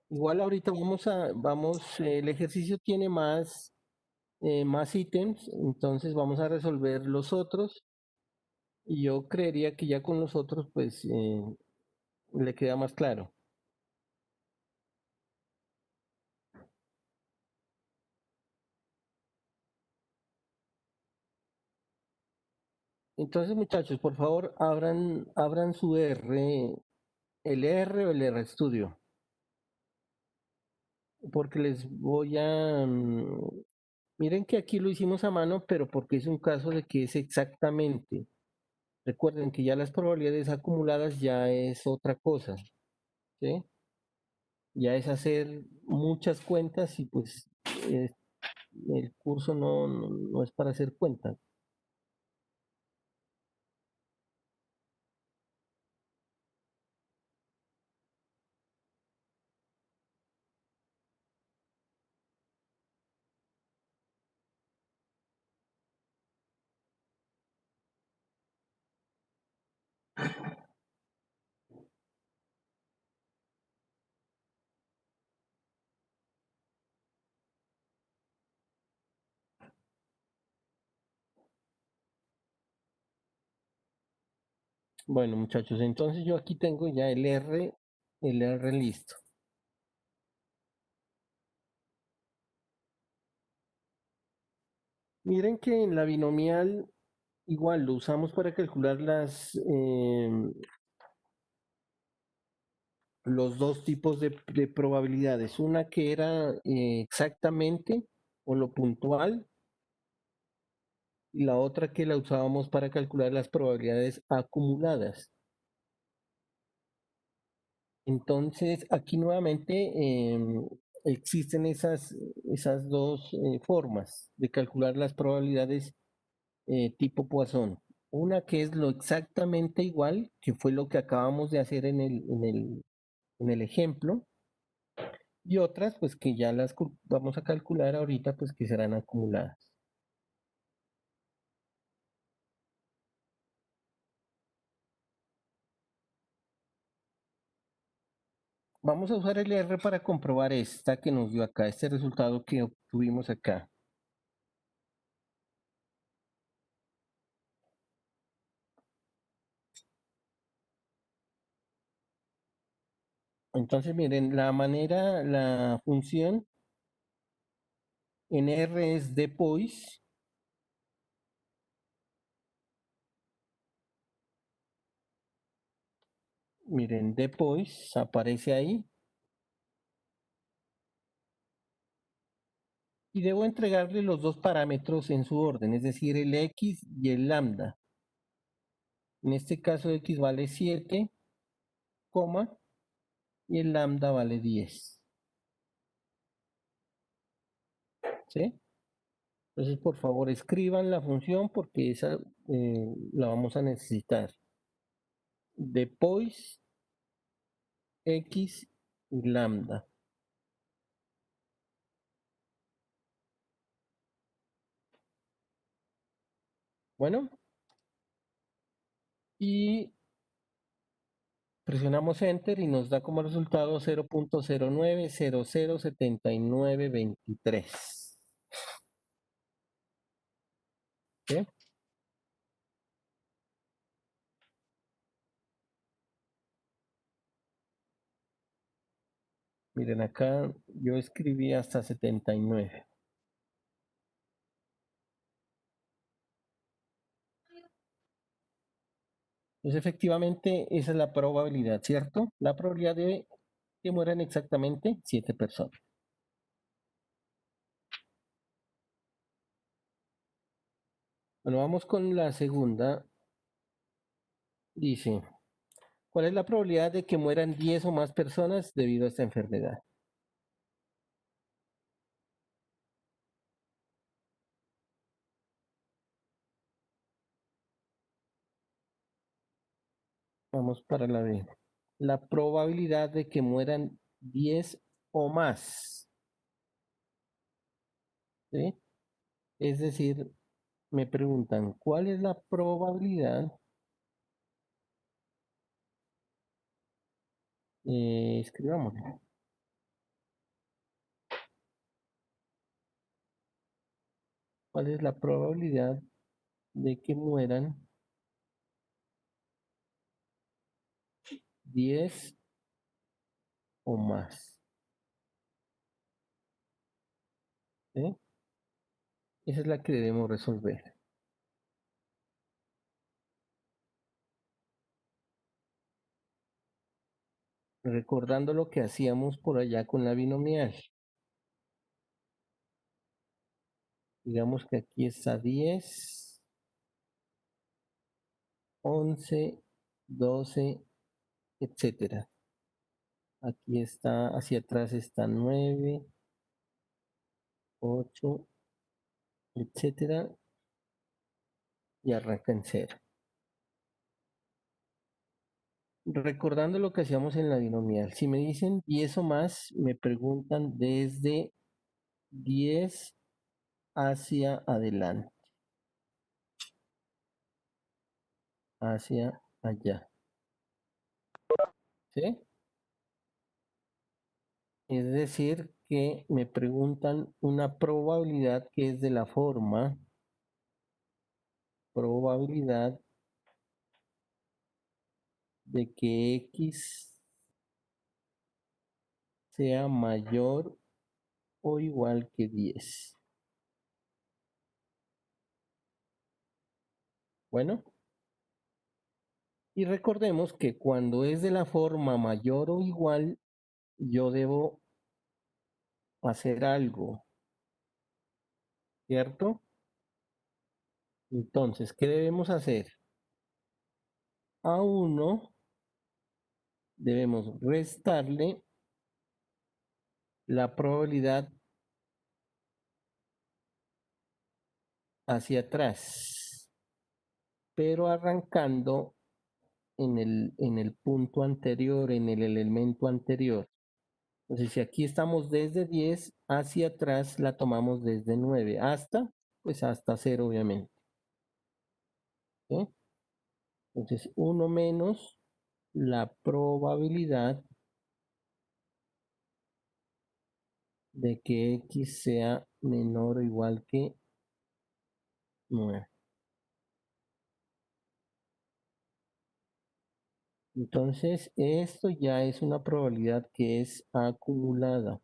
Igual ahorita el ejercicio tiene más ítems, entonces vamos a resolver los otros y yo creería que ya con los otros pues le queda más claro. Entonces muchachos, por favor abran su R, el R o el RStudio, porque les voy a... miren que aquí lo hicimos a mano, pero porque es un caso de que es exactamente. Recuerden que ya las probabilidades acumuladas ya es otra cosa, ¿sí? Ya es hacer muchas cuentas y pues eh, el curso no es para hacer cuentas. Bueno, muchachos, entonces yo aquí tengo ya el R listo. Miren que en la binomial igual lo usamos para calcular los dos tipos de probabilidades. Una que era exactamente o lo puntual y la otra que la usábamos para calcular las probabilidades acumuladas. Entonces, aquí nuevamente existen esas dos formas de calcular las probabilidades tipo Poisson. Una que es lo exactamente igual, que fue lo que acabamos de hacer en el ejemplo, y otras pues que ya las vamos a calcular ahorita, pues que serán acumuladas. Vamos a usar el R para comprobar esta que nos dio acá, este resultado que obtuvimos acá. Entonces, miren, la función en R es depois. Miren, depois aparece ahí. Y debo entregarle los dos parámetros en su orden, es decir, el X y el lambda. En este caso, X vale 7, y el lambda vale 10. ¿Sí? Entonces, por favor, escriban la función porque esa la vamos a necesitar. Depois, X y lambda. Bueno, y presionamos Enter y nos da como resultado 0.09007923. ¿Sí? Miren, acá yo escribí hasta 79. Entonces, efectivamente, esa es la probabilidad, ¿cierto? La probabilidad de que mueran exactamente 7 personas. Bueno, vamos con la segunda. Dice, ¿cuál es la probabilidad de que mueran 10 o más personas debido a esta enfermedad? Vamos para la B. La probabilidad de que mueran 10 o más. ¿Sí? Es decir, me preguntan, ¿cuál es la probabilidad? Escribámoslo. ¿Cuál es la probabilidad de que mueran 10 o más? ¿Sí? Esa es la que debemos resolver. Recordando lo que hacíamos por allá con la binomial. Digamos que aquí está 10, 11, 12, etcétera. Aquí está, hacia atrás está 9, 8, etcétera, y arranca en 0. Recordando lo que hacíamos en la binomial, si me dicen 10 o más, me preguntan desde 10 hacia adelante, hacia allá. ¿Sí? Es decir, que me preguntan una probabilidad que es de la forma probabilidad de que X sea mayor o igual que 10. Bueno, y recordemos que cuando es de la forma mayor o igual, yo debo hacer algo, ¿cierto? Entonces, ¿qué debemos hacer? A 1 debemos restarle la probabilidad hacia atrás, pero arrancando en el punto anterior, en el elemento anterior. Entonces, si aquí estamos desde 10 hacia atrás, la tomamos desde 9 hasta, pues hasta 0, obviamente. ¿Sí? Entonces, 1 menos la probabilidad de que x sea menor o igual que 9. Entonces, esto ya es una probabilidad que es acumulada.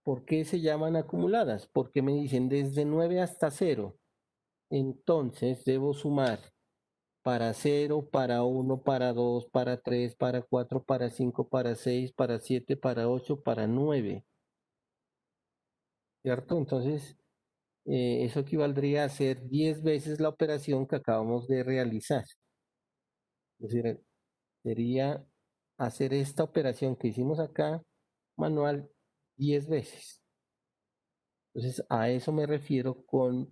¿Por qué se llaman acumuladas? Porque me dicen desde 9 hasta 0. Entonces, debo sumar para 0, para 1, para 2, para 3, para 4, para 5, para 6, para 7, para 8, para 9. ¿Cierto? Entonces, eso equivaldría a hacer 10 veces la operación que acabamos de realizar. Es decir, sería hacer esta operación que hicimos acá manual 10 veces. Entonces, a eso me refiero con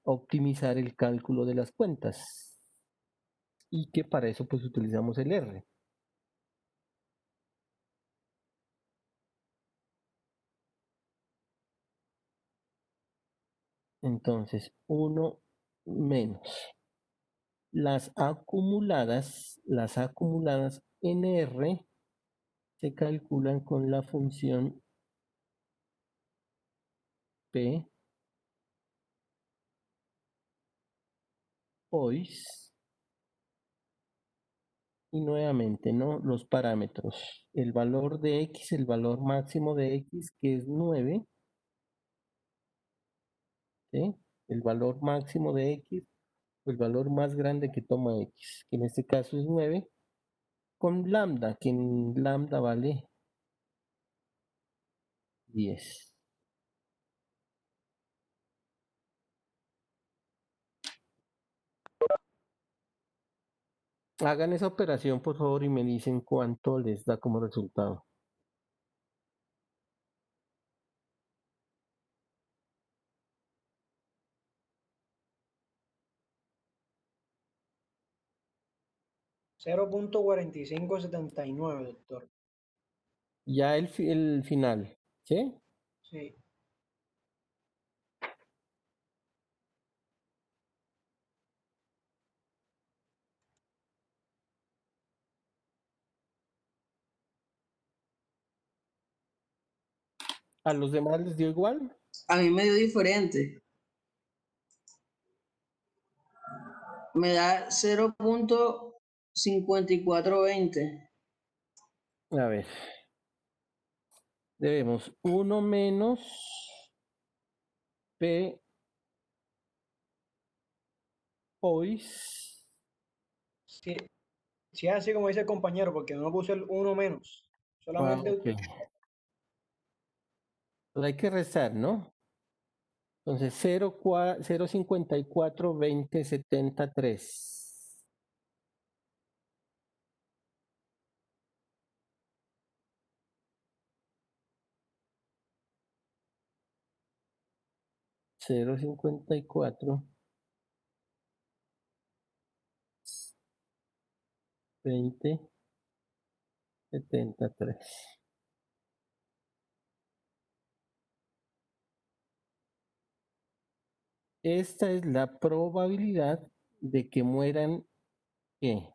optimizar el cálculo de las cuentas. Y que para eso pues utilizamos el R. Entonces, 1 menos las acumuladas en R se calculan con la función P POIS y nuevamente, ¿no? Los parámetros. El valor de X, el valor máximo de X, que es 9, ¿sí? El valor máximo de X, el valor más grande que toma X, que en este caso es 9, con lambda, que en lambda vale 10. Hagan esa operación, por favor, y me dicen cuánto les da como resultado. $0.4579, doctor. Ya el final, ¿sí? Sí. ¿A los demás les dio igual? A mí me dio diferente. Me da 0.5420. A ver. Debemos 1 menos P POIS. Sí, sí, así como dice el compañero, porque no puse el uno menos. Solamente Ok. Pero hay que restar, ¿no? Entonces 0.542073. 0.542073. Esta es la probabilidad de que mueran, ¿qué?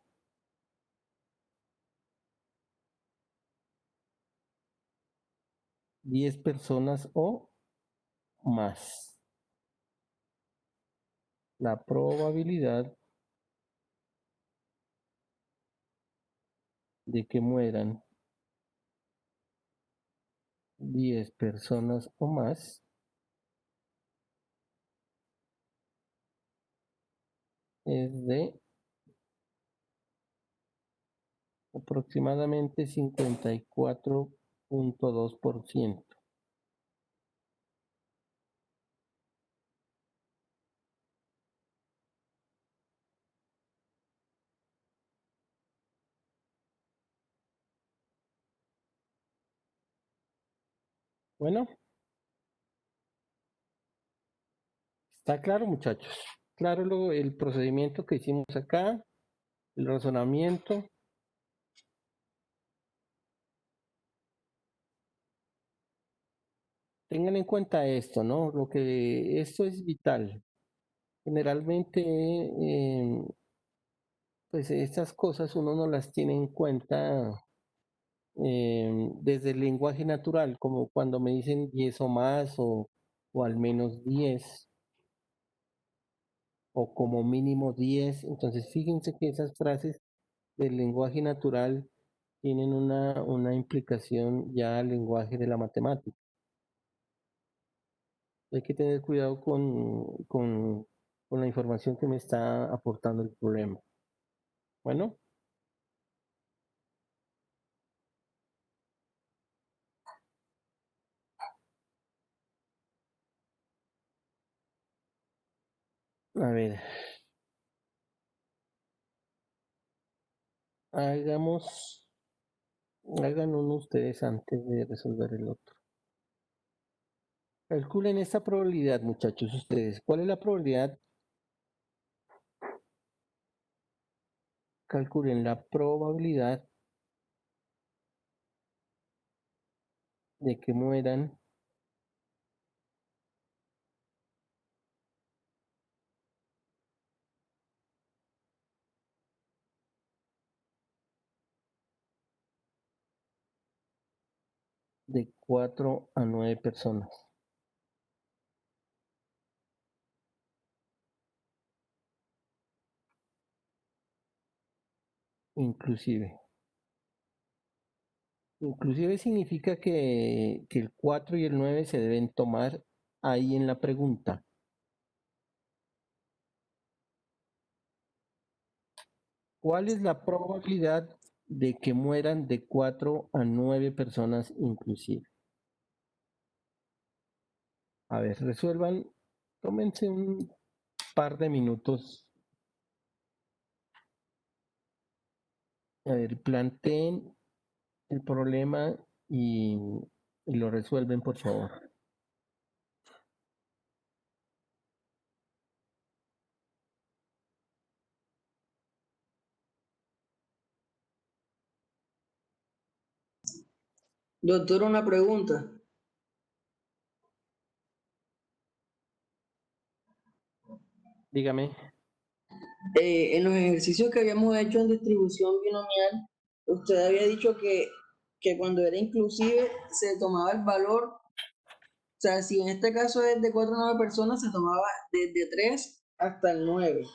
10 personas o más. La probabilidad de que mueran 10 personas o más es de aproximadamente 54.2%. Bueno, está claro, muchachos. Claro el procedimiento que hicimos acá, el razonamiento. Tengan en cuenta esto, ¿no? Esto es vital. Generalmente, pues estas cosas uno no las tiene en cuenta desde el lenguaje natural, como cuando me dicen 10 o más o al menos 10 o como mínimo 10. Entonces, fíjense que esas frases del lenguaje natural tienen una implicación ya al lenguaje de la matemática. Hay que tener cuidado con la información que me está aportando el problema. Bueno, a ver, hagamos, hagan uno ustedes antes de resolver el otro. Calculen esta probabilidad, muchachos, ustedes. ¿Cuál es la probabilidad? Calculen la probabilidad de que mueran de 4 a 9 personas, inclusive. Inclusive significa que el 4 y el 9 se deben tomar ahí en la pregunta. ¿Cuál es la probabilidad de que mueran de 4 a 9 personas inclusive? A ver, resuelvan, tómense un par de minutos. A ver, planteen el problema y lo resuelven, por favor. Doctor, una pregunta. Dígame. En los ejercicios que habíamos hecho en distribución binomial, usted había dicho que cuando era inclusive se tomaba el valor, o sea, si en este caso es de 4 a 9 personas, se tomaba desde 3 hasta el 9.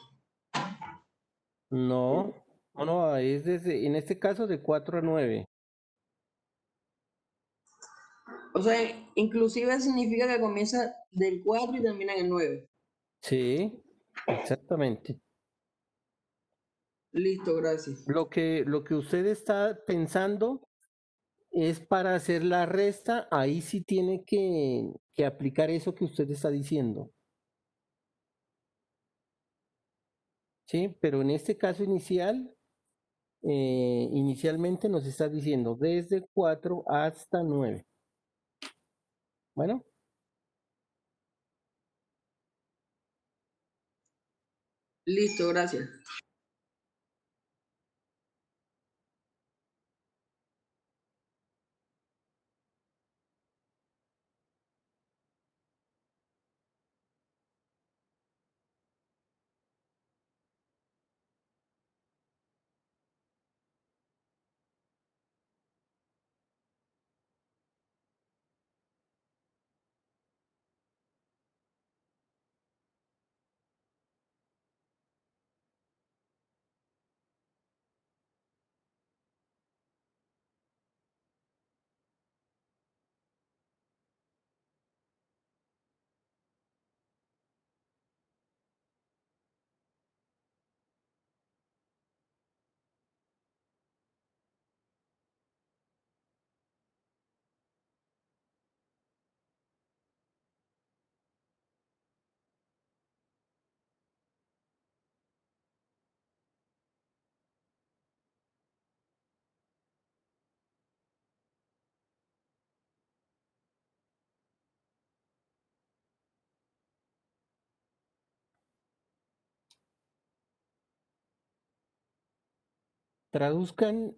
No, no, es desde, en este caso de 4 a 9. O sea, inclusive significa que comienza del 4 y termina en el 9. Sí, exactamente. Listo, gracias. Lo que usted está pensando es para hacer la resta, ahí sí tiene que aplicar eso que usted está diciendo. Sí, pero en este caso inicial, inicialmente nos está diciendo desde 4 hasta 9. Bueno, Listo, gracias. Traduzcan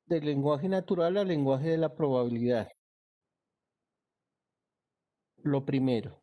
del lenguaje natural al lenguaje de la probabilidad. Lo primero.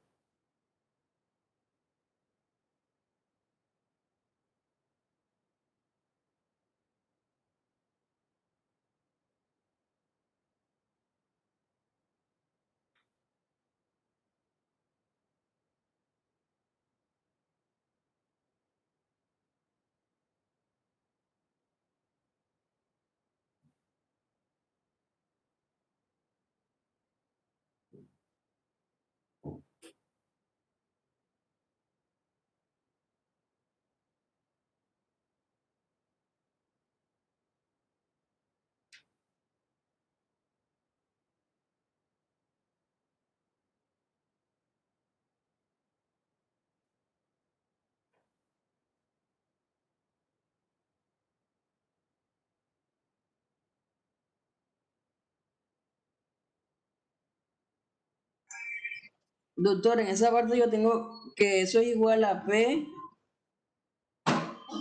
Doctor, en esa parte yo tengo que eso es igual a P,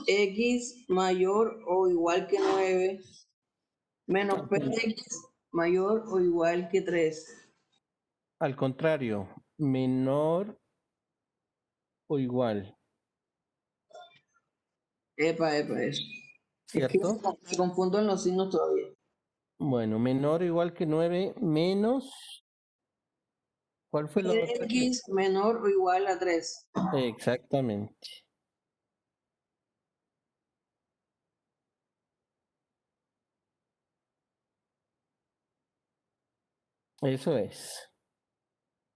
X mayor o igual que 9, menos PX mayor o igual que 3. Al contrario, menor o igual, Epa, eso. Es que ¿cierto? me confundo en los signos todavía. Bueno, menor o igual que 9 menos, ¿cuál fue lo otro? PX menor o igual a 3. Exactamente. Eso es.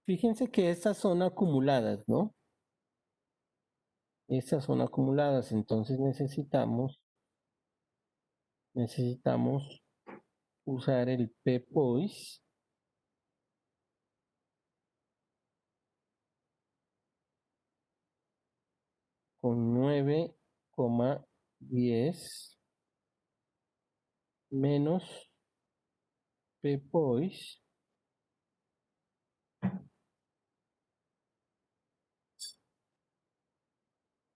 Fíjense que estas son acumuladas, ¿no? Estas son acumuladas, entonces necesitamos usar el PPOIS con 9,10 menos PPOIS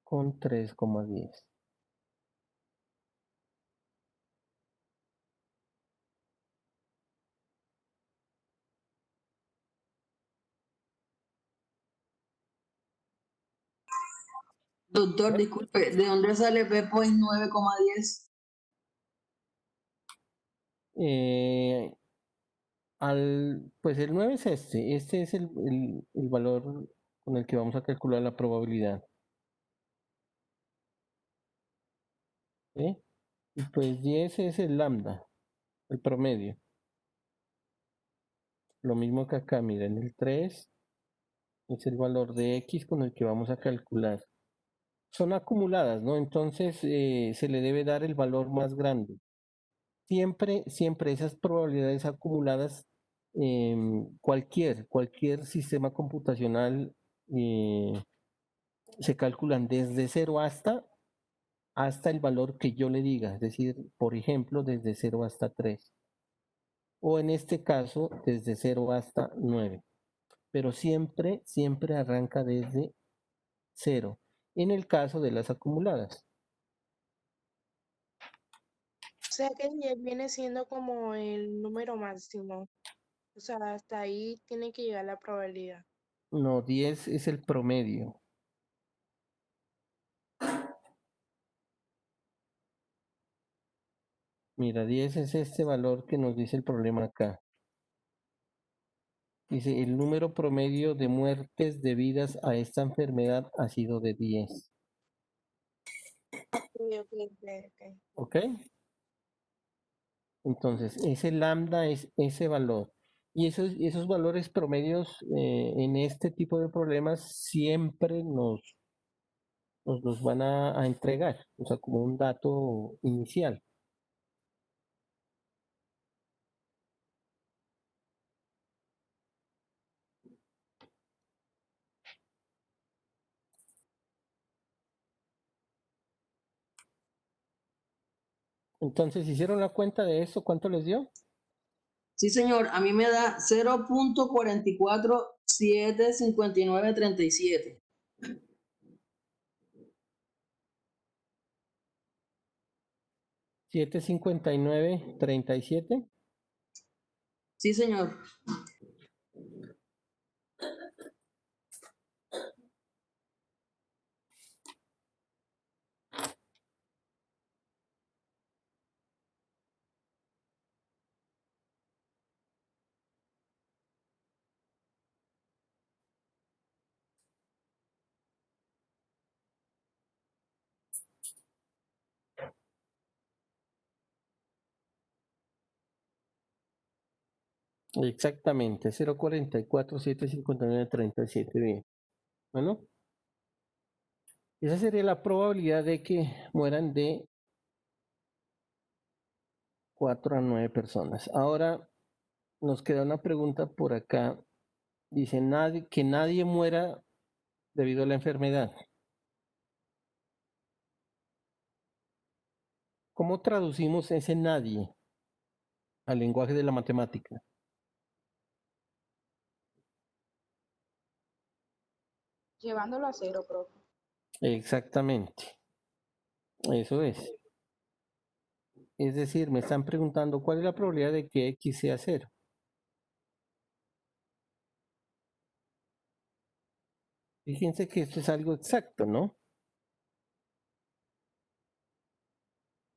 con 3,10. Doctor, disculpe, ¿de dónde sale P pues 9,10? Pues el 9 es este es el valor con el que vamos a calcular la probabilidad. ¿Sí? Y pues 10 es el lambda, el promedio. Lo mismo que acá, miren, el 3 es el valor de X con el que vamos a calcular. Son acumuladas, ¿no? Entonces se le debe dar el valor más grande. Siempre esas probabilidades acumuladas, cualquier sistema computacional se calculan desde 0 hasta el valor que yo le diga, es decir, por ejemplo, desde 0 hasta 3. O en este caso, desde 0 hasta 9. Pero siempre arranca desde 0, en el caso de las acumuladas. O sea que 10 viene siendo como el número máximo. O sea, hasta ahí tiene que llegar la probabilidad. No, 10 es el promedio. Mira, 10 es este valor que nos dice el problema acá. Dice, el número promedio de muertes debidas a esta enfermedad ha sido de 10. Ok. ¿Ok? Entonces, ese lambda es ese valor. Y esos valores promedios en este tipo de problemas siempre nos los van a entregar, o sea, como un dato inicial. Entonces, ¿hicieron la cuenta de eso? ¿Cuánto les dio? Sí, señor, a mí me da 0.4475937. 759.37. Sí, señor. Exactamente, 0.44.759.37. Bien. Bueno, esa sería la probabilidad de que mueran de 4 a 9 personas. Ahora nos queda una pregunta por acá. Dice que nadie muera debido a la enfermedad. ¿Cómo traducimos ese nadie al lenguaje de la matemática? Llevándolo a cero, profe. Exactamente, eso es. Es decir, me están preguntando cuál es la probabilidad de que X sea 0. Fíjense que esto es algo exacto, ¿no?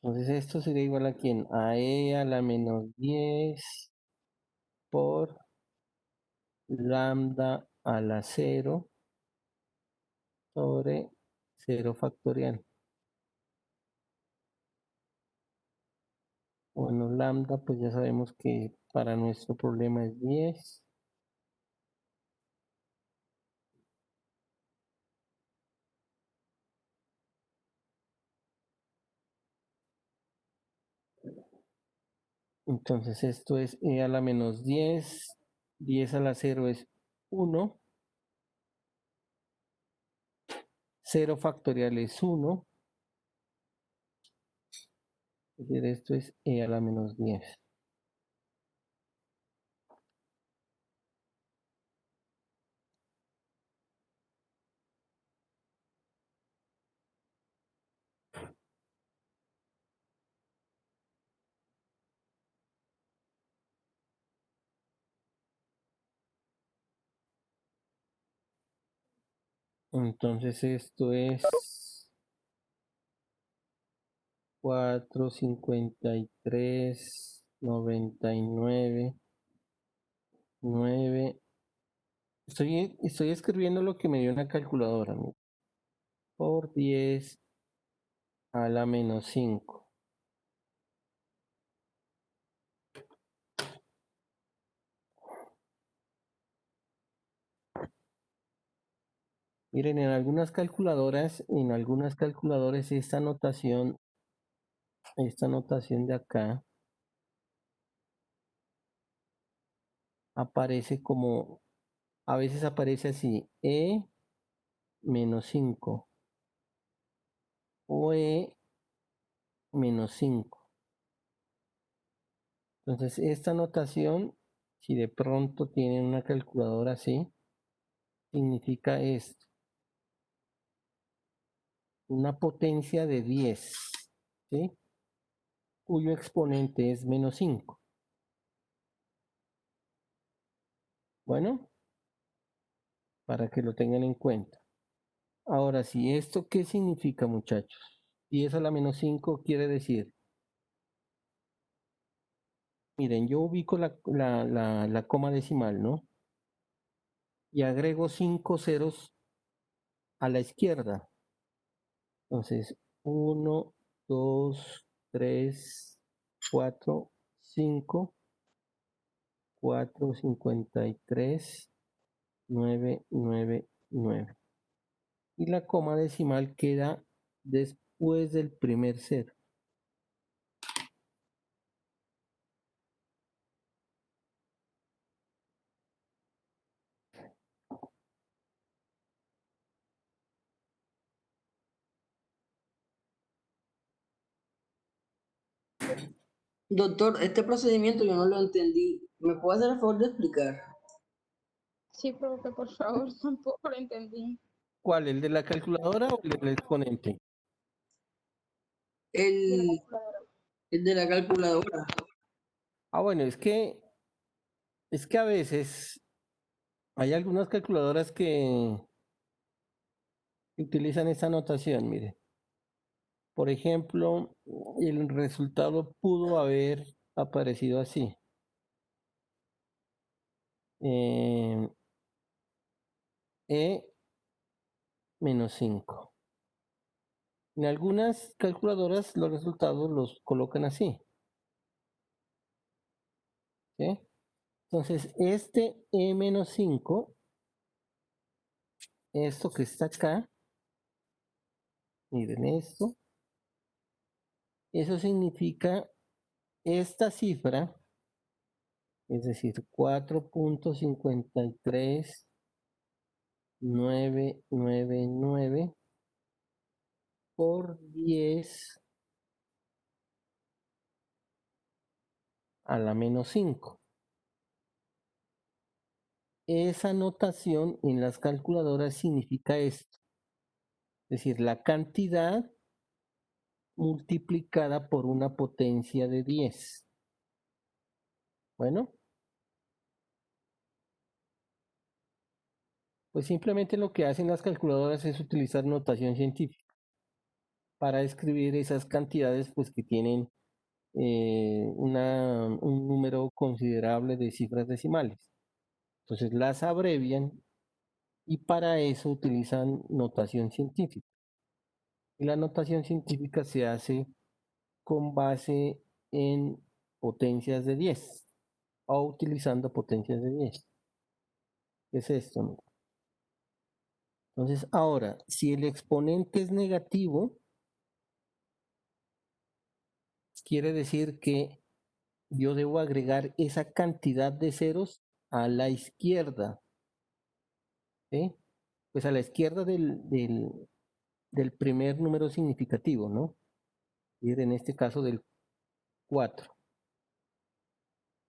Entonces esto sería igual a quién? A E a la menos 10 por lambda a la 0 sobre 0 factorial. Bueno, lambda, pues ya sabemos que para nuestro problema es 10. Entonces esto es E a la menos 10. 10 a la 0 es 1. 0 factorial es 1. Es decir, esto es E a la menos 10. Entonces esto es 453.99.9. Estoy escribiendo lo que me dio una calculadora, ¿no? Por 10 a la menos 5. Miren, en algunas calculadoras esta notación de acá aparece como, a veces aparece así, E menos 5 o E menos 5. Entonces, esta notación, si de pronto tienen una calculadora así, significa esto. Una potencia de 10, ¿sí? Cuyo exponente es menos 5. Bueno, para que lo tengan en cuenta. Ahora, si esto, ¿qué significa, muchachos? 10 a la menos 5 quiere decir, miren, yo ubico la coma decimal, ¿no? Y agrego 5 ceros a la izquierda. Entonces, 1, 2, 3, 4, 5, 4, 53, 9, 9, 9. Y la coma decimal queda después del primer cero. Doctor, este procedimiento yo no lo entendí. ¿Me puede hacer el favor de explicar? Sí, profe, por favor, tampoco lo entendí. ¿Cuál? ¿El de la calculadora o el del exponente? De la El, calculadora. Es de la calculadora. Ah, bueno, es que a veces hay algunas calculadoras que utilizan esta notación, mire. Por ejemplo, el resultado pudo haber aparecido así. E menos 5. En algunas calculadoras los resultados los colocan así. ¿Sí? Entonces, este E menos 5, esto que está acá, miren esto, eso significa esta cifra, es decir, 4.53999 por 10 a la menos 5. Esa notación en las calculadoras significa esto, es decir, la cantidad multiplicada por una potencia de 10. Bueno, pues simplemente lo que hacen las calculadoras es utilizar notación científica para escribir esas cantidades pues que tienen un número considerable de cifras decimales. Entonces las abrevian y para eso utilizan notación científica. Y la notación científica se hace con base en potencias de 10 o utilizando potencias de 10. ¿Qué es esto? ¿No? Entonces, ahora, si el exponente es negativo, quiere decir que yo debo agregar esa cantidad de ceros a la izquierda. ¿Sí? Pues a la izquierda del primer número significativo, ¿no? Y en este caso del 4.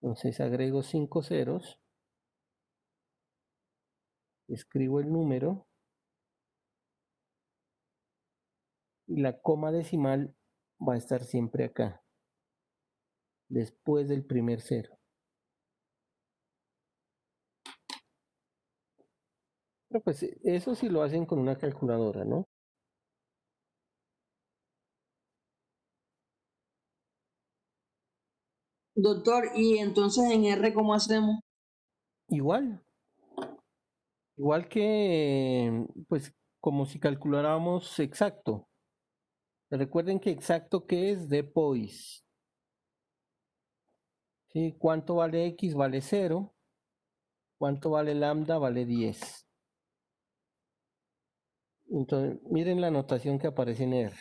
Entonces agrego 5 ceros, escribo el número y la coma decimal va a estar siempre acá, después del primer cero. Pero pues eso sí lo hacen con una calculadora, ¿no? Doctor, ¿y entonces en R cómo hacemos? Igual, igual que, pues, como si calculáramos exacto. Recuerden que exacto, ¿qué es? Después. ¿Sí? ¿Cuánto vale X? Vale 0. ¿Cuánto vale lambda? Vale 10. Entonces, miren la notación que aparece en R.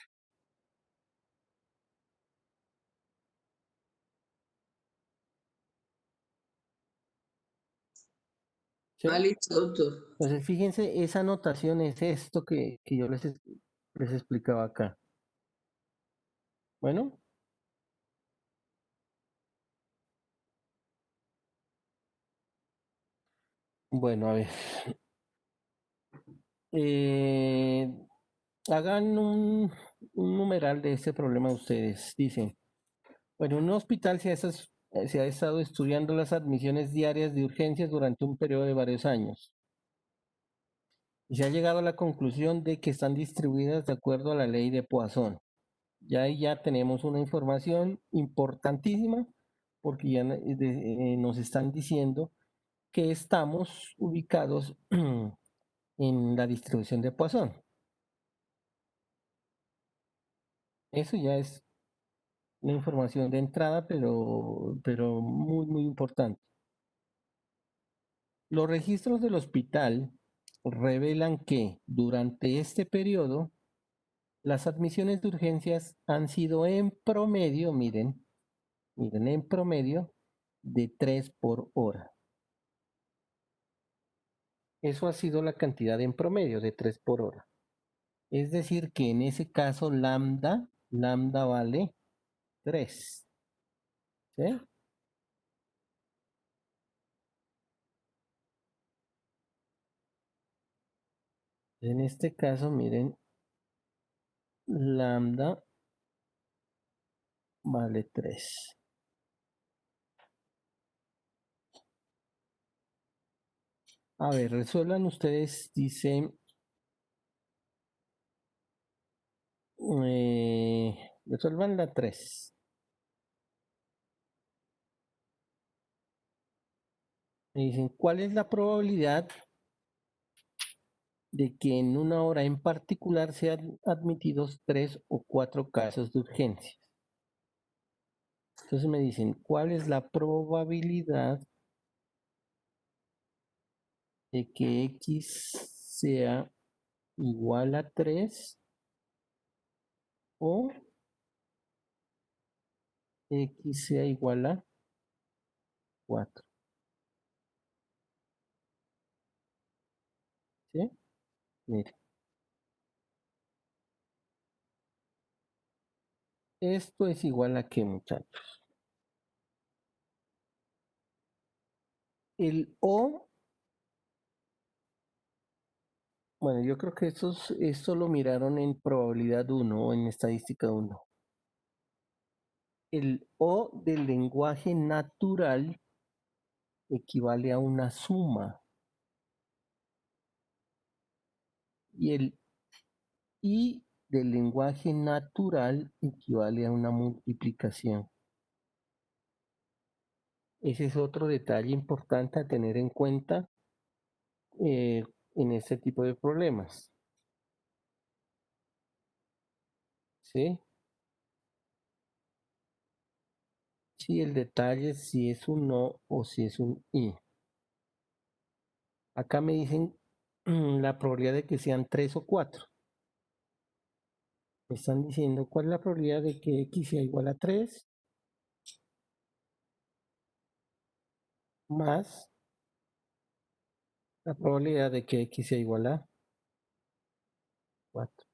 ¿Sí? Ah, listo, doctor. Entonces, fíjense, esa notación es esto que yo les explicaba acá. Bueno, bueno, a ver. Eh, hagan un numeral de este problema ustedes. Dicen, bueno, en un hospital se ha estado estudiando las admisiones diarias de urgencias durante un periodo de varios años. Y se ha llegado a la conclusión de que están distribuidas de acuerdo a la ley de Poisson. Ya ahí ya tenemos una información importantísima porque ya nos están diciendo que estamos ubicados en la distribución de Poisson. Eso ya es una información de entrada, pero muy, muy importante. Los registros del hospital revelan que durante este periodo las admisiones de urgencias han sido en promedio, miren, en promedio de 3 por hora. Eso ha sido la cantidad en promedio de 3 por hora. Es decir, que en ese caso lambda vale 3. ¿Sí? En este caso, miren, lambda vale 3. A ver, resuelvan ustedes, dice, resuelvan la 3. Me dicen, ¿cuál es la probabilidad de que en una hora en particular sean admitidos 3 o 4 casos de urgencia? Entonces me dicen, ¿cuál es la probabilidad de que X sea igual a 3 o X sea igual a 4? ¿Sí? Mire, esto es igual a qué, muchachos. El O, bueno, yo creo que esto lo miraron en probabilidad 1 o en estadística 1. El O del lenguaje natural equivale a una suma y el I del lenguaje natural equivale a una multiplicación. Ese es otro detalle importante a tener en cuenta en este tipo de problemas. ¿Sí? Sí, el detalle es si es un no o si es un I. Acá me dicen la probabilidad de que sean 3 o 4. Me están diciendo cuál es la probabilidad de que X sea igual a 3 más la probabilidad de que X sea igual a 4.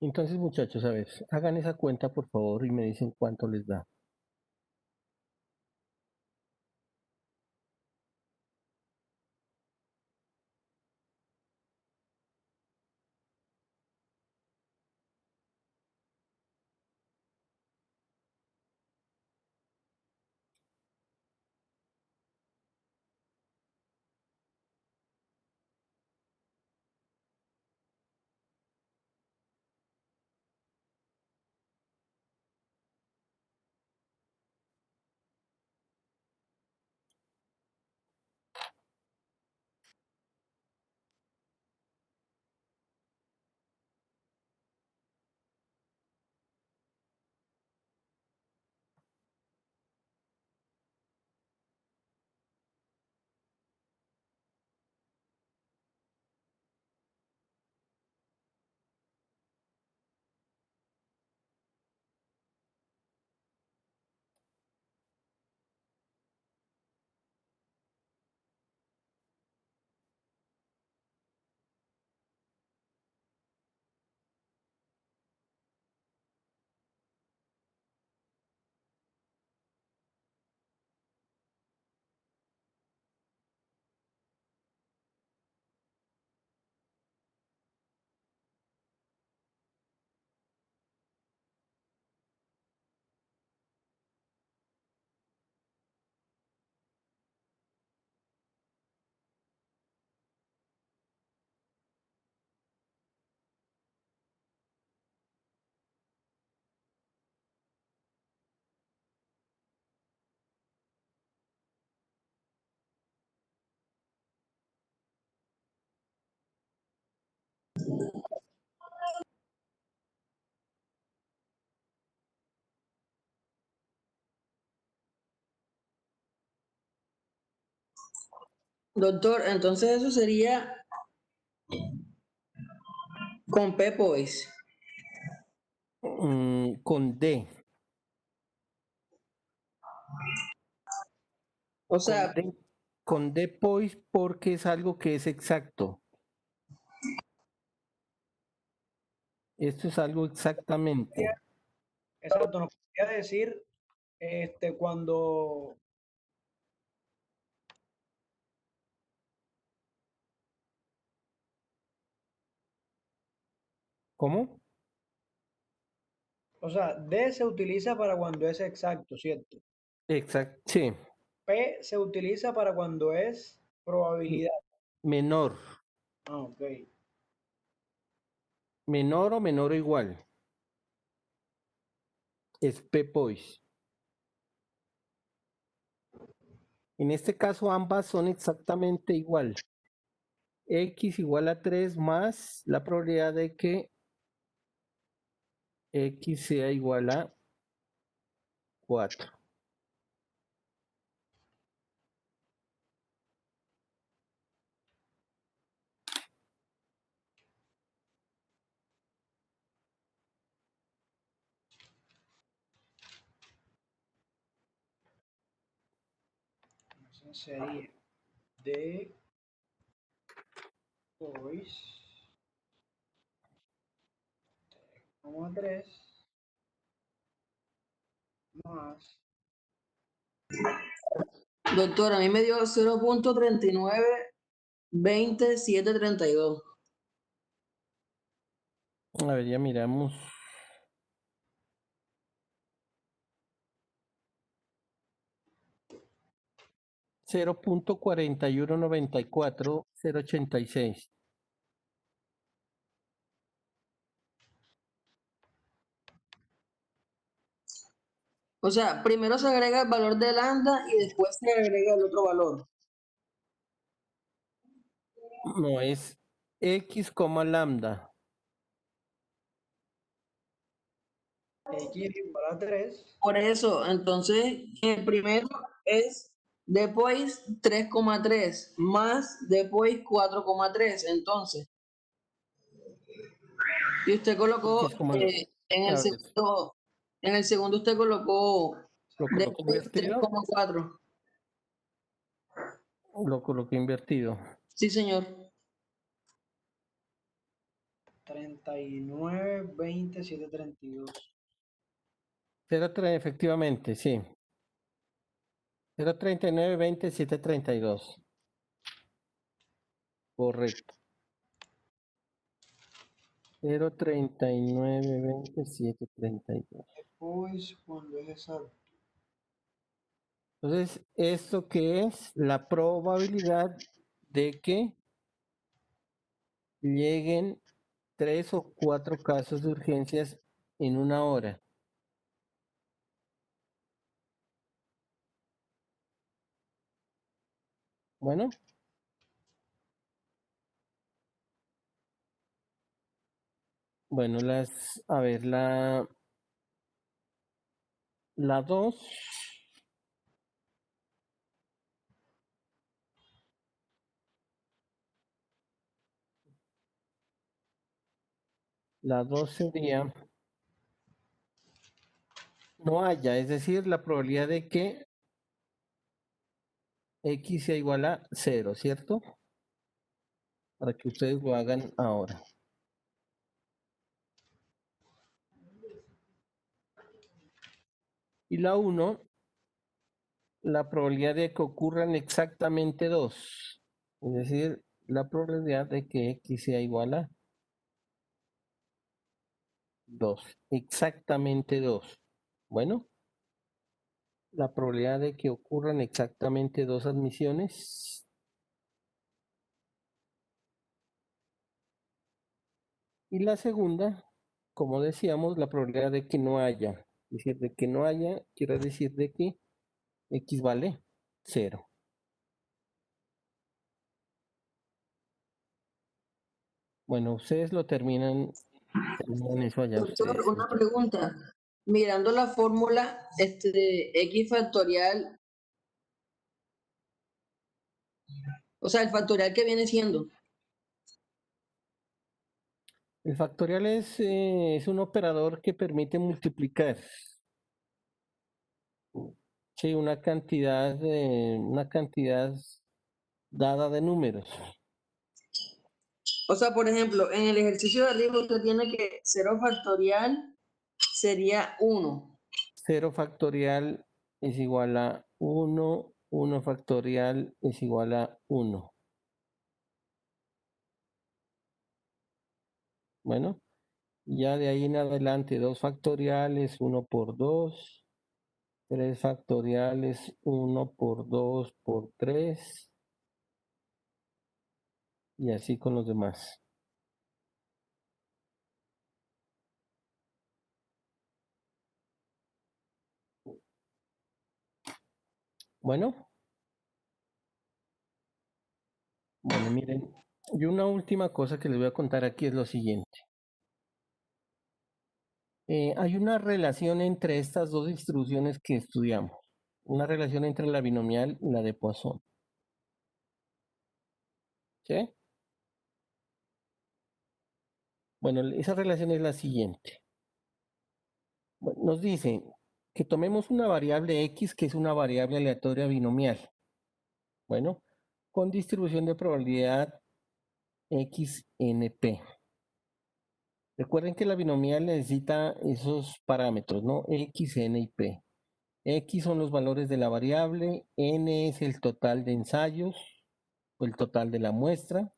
Entonces, muchachos, a ver, hagan esa cuenta por favor y me dicen cuánto les da. Doctor, entonces eso sería con P, pues. Con D. O Con sea, D. con depois porque es algo que es exacto. Esto es algo exactamente. Exacto, nos podría decir cuando, ¿Cómo? o sea, D se utiliza para cuando es exacto, ¿cierto? Exacto, sí. P se utiliza para cuando es probabilidad. Menor. Ah, ok. Menor o menor o igual. Es P pois. En este caso ambas son exactamente igual. X igual a 3 más la probabilidad de que X sea igual a 4. Entonces sería D pois, 3 más. Doctor, a mí me dio 0.392732. A ver, ya miramos. $0.4194,086. O sea, primero se agrega el valor de lambda y después se agrega el otro valor. No es X, lambda. X igual a 3. Por eso, entonces, el primero es después 3,3 más después 4,3. Entonces, y usted colocó X, en a ver, el segundo usted colocó lo coloco después invertido. 3,4. Lo coloqué invertido. Sí, señor. 39, 20, 7, 32. 0,3, efectivamente, sí. 0,39,27,32. Correcto. 0,39,27,32. Después, cuando es exacto. Entonces, ¿esto qué es? La probabilidad de que lleguen 3 o 4 casos de urgencias en una hora. Bueno. Bueno, a ver, la 2. La 2 sería no haya, es decir, la probabilidad de que X sea igual a 0, ¿cierto? Para que ustedes lo hagan ahora. Y la 1, la probabilidad de que ocurran exactamente 2. Es decir, la probabilidad de que X sea igual a 2. Exactamente 2. Bueno, la probabilidad de que ocurran exactamente 2 admisiones. Y la segunda, como decíamos, la probabilidad de que no haya. Es decir, de que no haya, quiere decir de que X vale 0. Bueno, ustedes lo terminan eso allá Doctor, ustedes. una pregunta. Mirando la fórmula, X factorial, o sea, el factorial que viene siendo. El factorial es un operador que permite multiplicar. Sí, una cantidad dada de números. O sea, por ejemplo, en el ejercicio de arriba usted tiene que 0 factorial sería 1. 0 factorial es igual a 1, 1 factorial es igual a 1. Bueno, ya de ahí en adelante 2 factoriales, 1 por 2, 3 factoriales, 1 por 2 por 3, y así con los demás. Bueno, miren, y una última cosa que les voy a contar aquí es lo siguiente. Hay una relación entre estas dos distribuciones que estudiamos, una relación entre la binomial y la de Poisson. ¿Sí? Bueno, esa relación es la siguiente. Bueno, nos dice que tomemos una variable x que es una variable aleatoria binomial. Bueno, con distribución de probabilidad xnp. Recuerden que la binomial necesita esos parámetros, ¿no? X, N y P. X son los valores de la variable, N es el total de ensayos o el total de la muestra,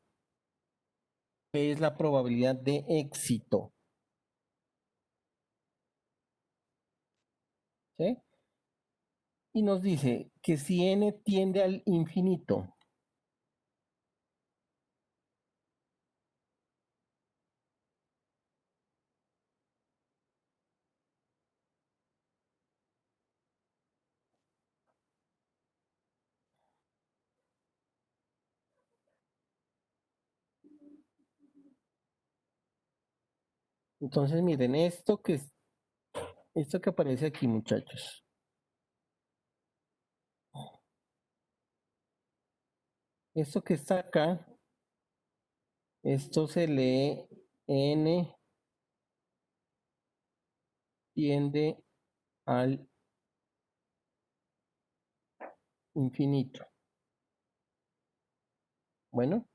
P es la probabilidad de éxito. ¿Sí? Y nos dice que si N tiende al infinito, entonces miren, esto que aparece aquí, muchachos, esto que está acá, esto se lee N tiende al infinito. Bueno,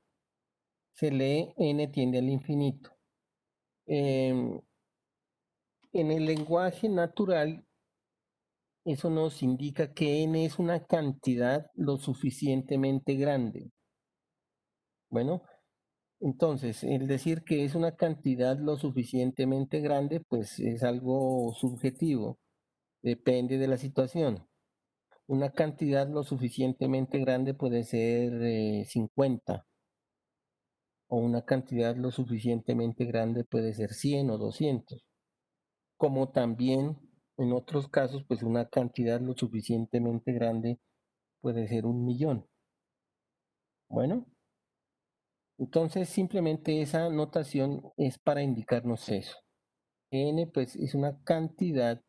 se lee N tiende al infinito. En el lenguaje natural, eso nos indica que N es una cantidad lo suficientemente grande. Bueno, entonces, el decir que es una cantidad lo suficientemente grande, pues es algo subjetivo, depende de la situación. Una cantidad lo suficientemente grande puede ser 50, o una cantidad lo suficientemente grande puede ser 100 o 200. Como también en otros casos, pues una cantidad lo suficientemente grande puede ser 1.000.000. Bueno, entonces simplemente esa notación es para indicarnos eso. N pues es una cantidad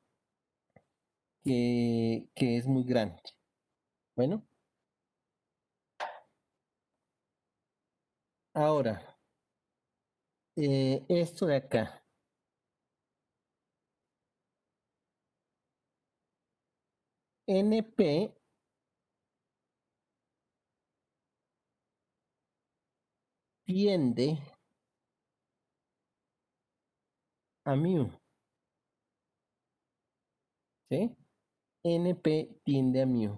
que es muy grande. Bueno, ahora, esto de acá. NP tiende a mu. ¿Sí? NP tiende a mu.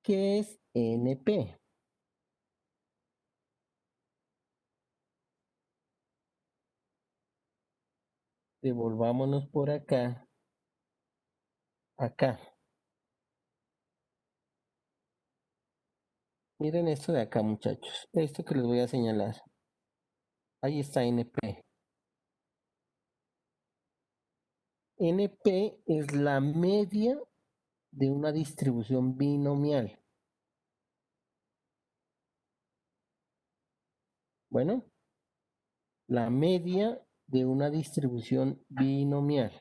¿Qué es NP? Devolvámonos por acá. Acá. Miren esto de acá, muchachos. Esto que les voy a señalar. Ahí está NP. NP es la media de una distribución binomial. Bueno, la media de una distribución binomial.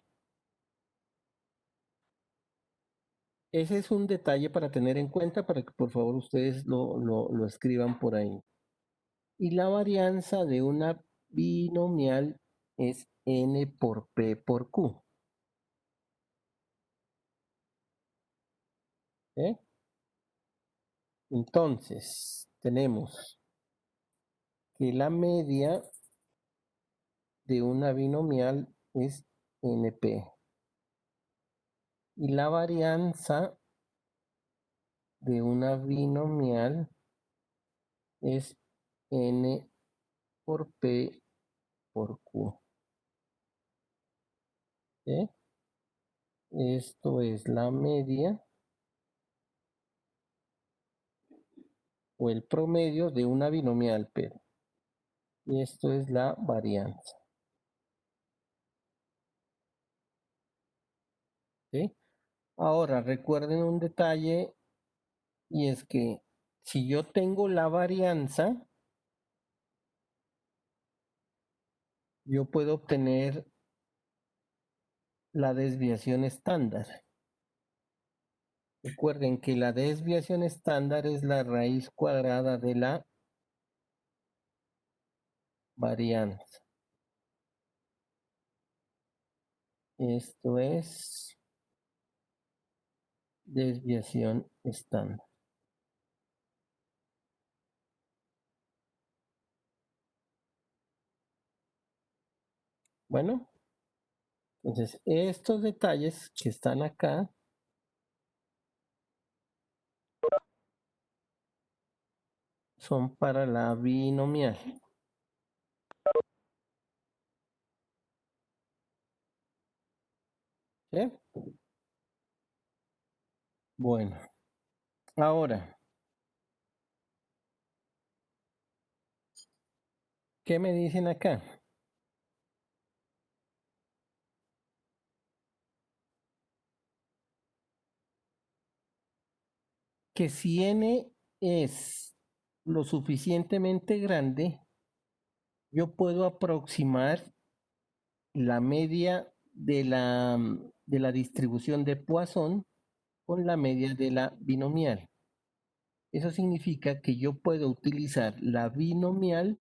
Ese es un detalle para tener en cuenta para que por favor ustedes lo escriban por ahí. Y la varianza de una binomial es n por p por q. ¿Eh? Entonces, tenemos que la media de una binomial es NP y la varianza de una binomial es N por P por Q. ¿Sí? Esto es la media o el promedio de una binomial, pero. Y esto es la varianza. ¿Sí? Ahora, recuerden un detalle, y es que si yo tengo la varianza, yo puedo obtener la desviación estándar. Recuerden que la desviación estándar es la raíz cuadrada de la varianza. Esto es desviación estándar. Bueno, entonces estos detalles que están acá son para la binomial. ¿Sí? Bueno, ahora, ¿qué me dicen acá? Que si n es lo suficientemente grande, yo puedo aproximar la media de la distribución de Poisson con la media de la binomial. Eso significa que yo puedo utilizar la binomial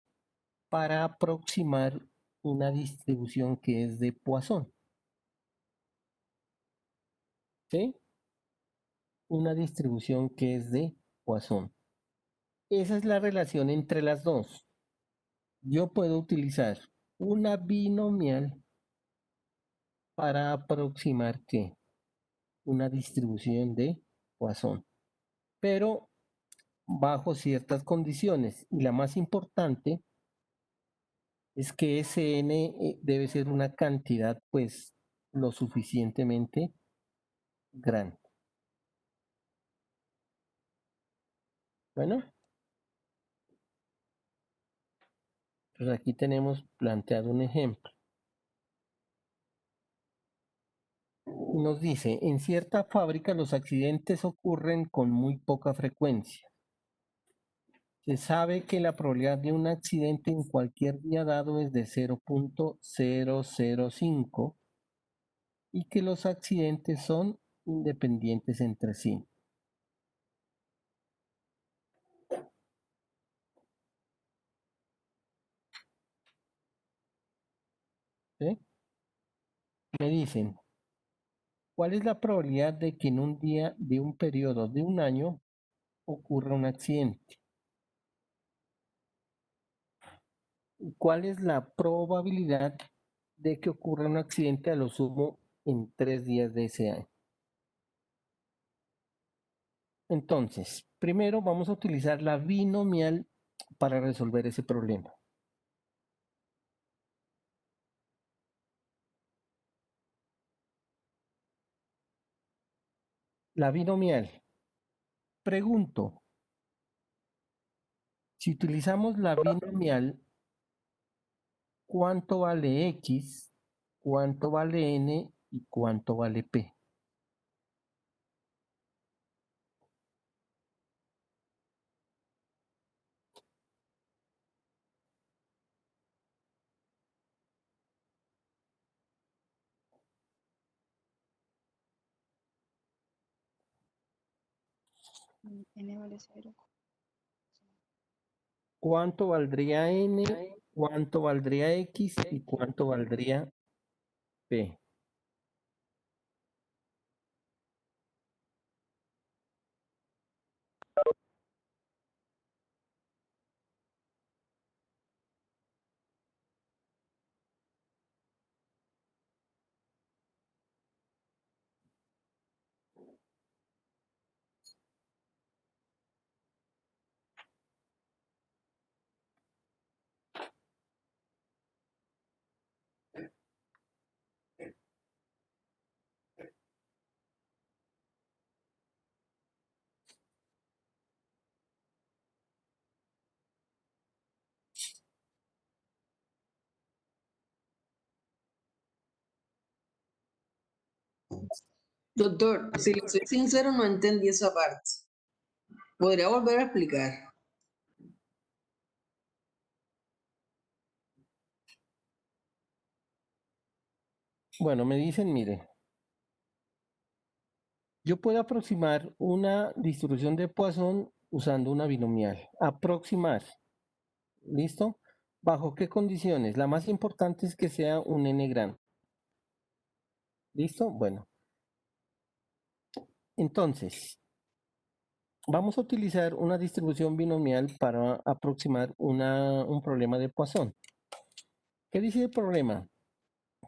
para aproximar una distribución que es de Poisson. ¿Sí? Una distribución que es de Poisson. Esa es la relación entre las dos. Yo puedo utilizar una binomial para aproximar ¿qué? Una distribución de Poisson, pero bajo ciertas condiciones. Y la más importante es que Sn debe ser una cantidad pues lo suficientemente grande. Bueno, pues aquí tenemos planteado un ejemplo. Nos dice, en cierta fábrica los accidentes ocurren con muy poca frecuencia. Se sabe que la probabilidad de un accidente en cualquier día dado es de 0.005 y que los accidentes son independientes entre sí. ¿Sí? Me dicen, ¿cuál es la probabilidad de que en un día de un periodo de un año ocurra un accidente? ¿Cuál es la probabilidad de que ocurra un accidente a lo sumo en 3 días de ese año? Entonces, primero vamos a utilizar la binomial para resolver ese problema. La binomial. Pregunto, si utilizamos la binomial, ¿cuánto vale X, cuánto vale N y cuánto vale P? N vale 0. ¿Cuánto valdría N, cuánto valdría X y cuánto valdría P? Doctor, si le soy sincero, no entendí esa parte. ¿Podría volver a explicar? Bueno, me dicen, mire, yo puedo aproximar una distribución de Poisson usando una binomial. Aproximar. ¿Listo? ¿Bajo qué condiciones? La más importante es que sea un n grande. ¿Listo? Bueno. Entonces, vamos a utilizar una distribución binomial para aproximar un problema de Poisson. ¿Qué dice el problema?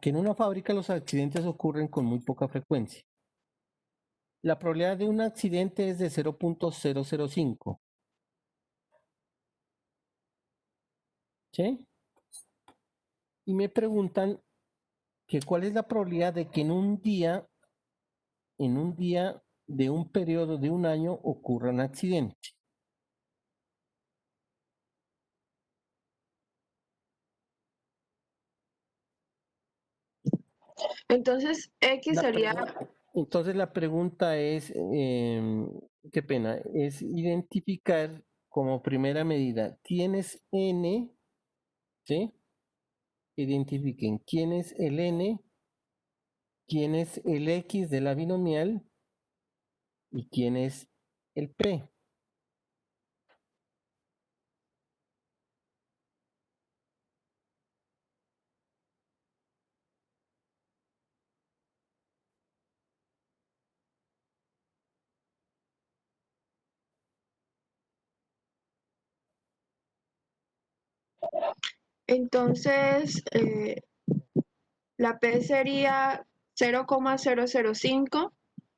Que en una fábrica los accidentes ocurren con muy poca frecuencia. La probabilidad de un accidente es de 0.005. ¿Sí? Y me preguntan que cuál es la probabilidad de que en un día de un periodo de un año ocurra un accidente. Entonces, X La sería, Entonces la pregunta es, qué pena, es identificar como primera medida quién es n, ¿sí? Identifiquen quién es el n, quién es el x de la binomial y quién es el p. entonces, la P sería 0,005,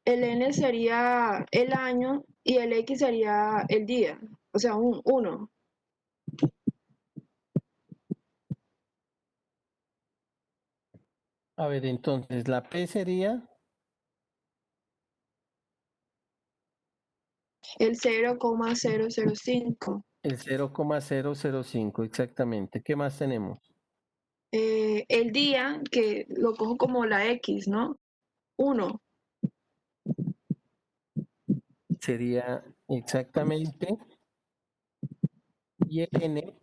el N sería el año y el X sería el día, o sea, un 1. A ver, entonces la p sería El 0,005. el 0,005, exactamente. ¿Qué más tenemos? El día, que lo cojo como la X, ¿no? 1. Sería exactamente, y el n,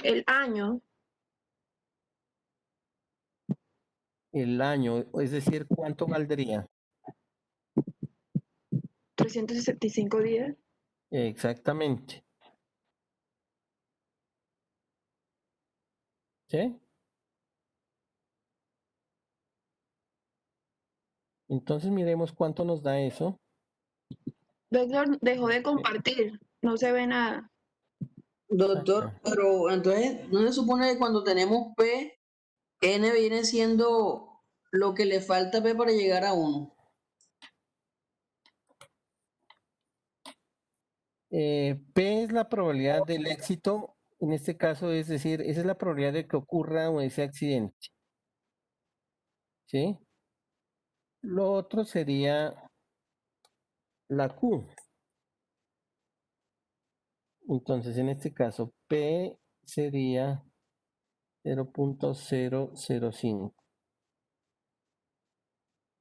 El año, el año, es decir, ¿cuánto valdría? 365 días. Exactamente. ¿Sí? Entonces miremos cuánto nos da eso. Doctor, dejó de compartir, no se ve nada. Doctor, Acá. pero entonces, ¿no se supone que cuando tenemos P, N viene siendo lo que le falta a P para llegar a 1? P es la probabilidad del éxito, en este caso, es decir, esa es la probabilidad de que ocurra ese accidente. ¿Sí? Lo otro sería la Q. Entonces, en este caso, P sería 0.005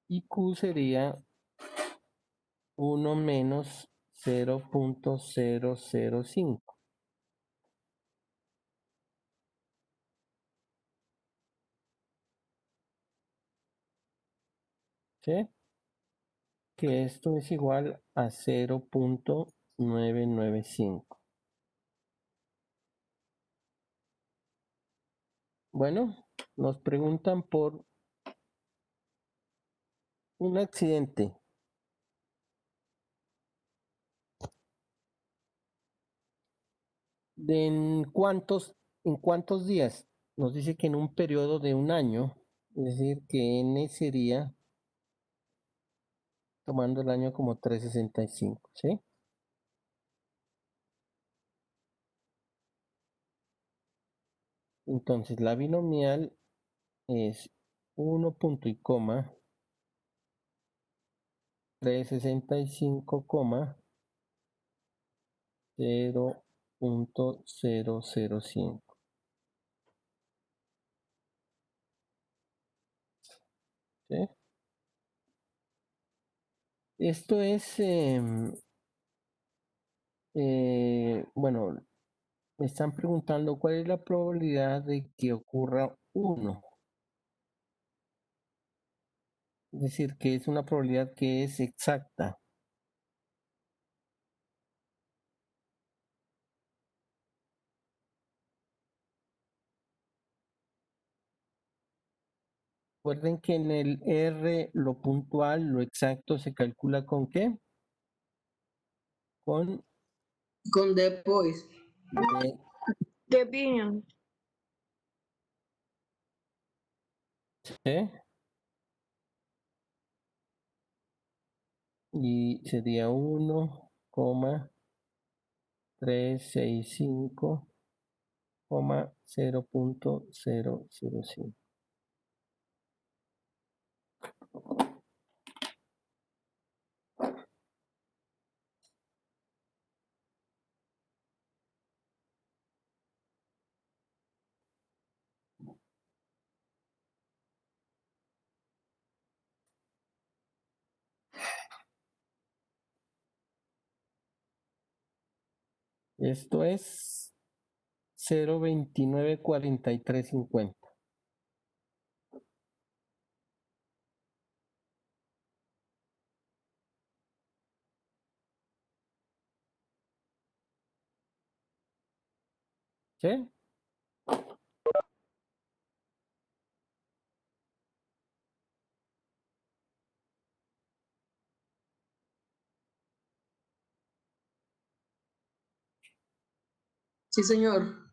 y Q sería 1 menos 0.005. ¿Sí? Que esto es igual a 0.995. Bueno, nos preguntan por un accidente. ¿En cuántos días? Nos dice que en un periodo de un año, es decir, que n sería, tomando el año como 365, ¿sí? Entonces, la binomial es 1 punto y coma, 365, 0.005. ¿Sí? Esto es, bueno, me están preguntando cuál es la probabilidad de que ocurra 1. Es decir, que es una probabilidad que es exacta. Recuerden que en el R lo puntual, lo exacto, se calcula ¿con qué? Con Con después. D. The opinion. ¿Sí? Y sería 1,365,0.005. Esto es 0,294350. ¿Sí? Sí, señor.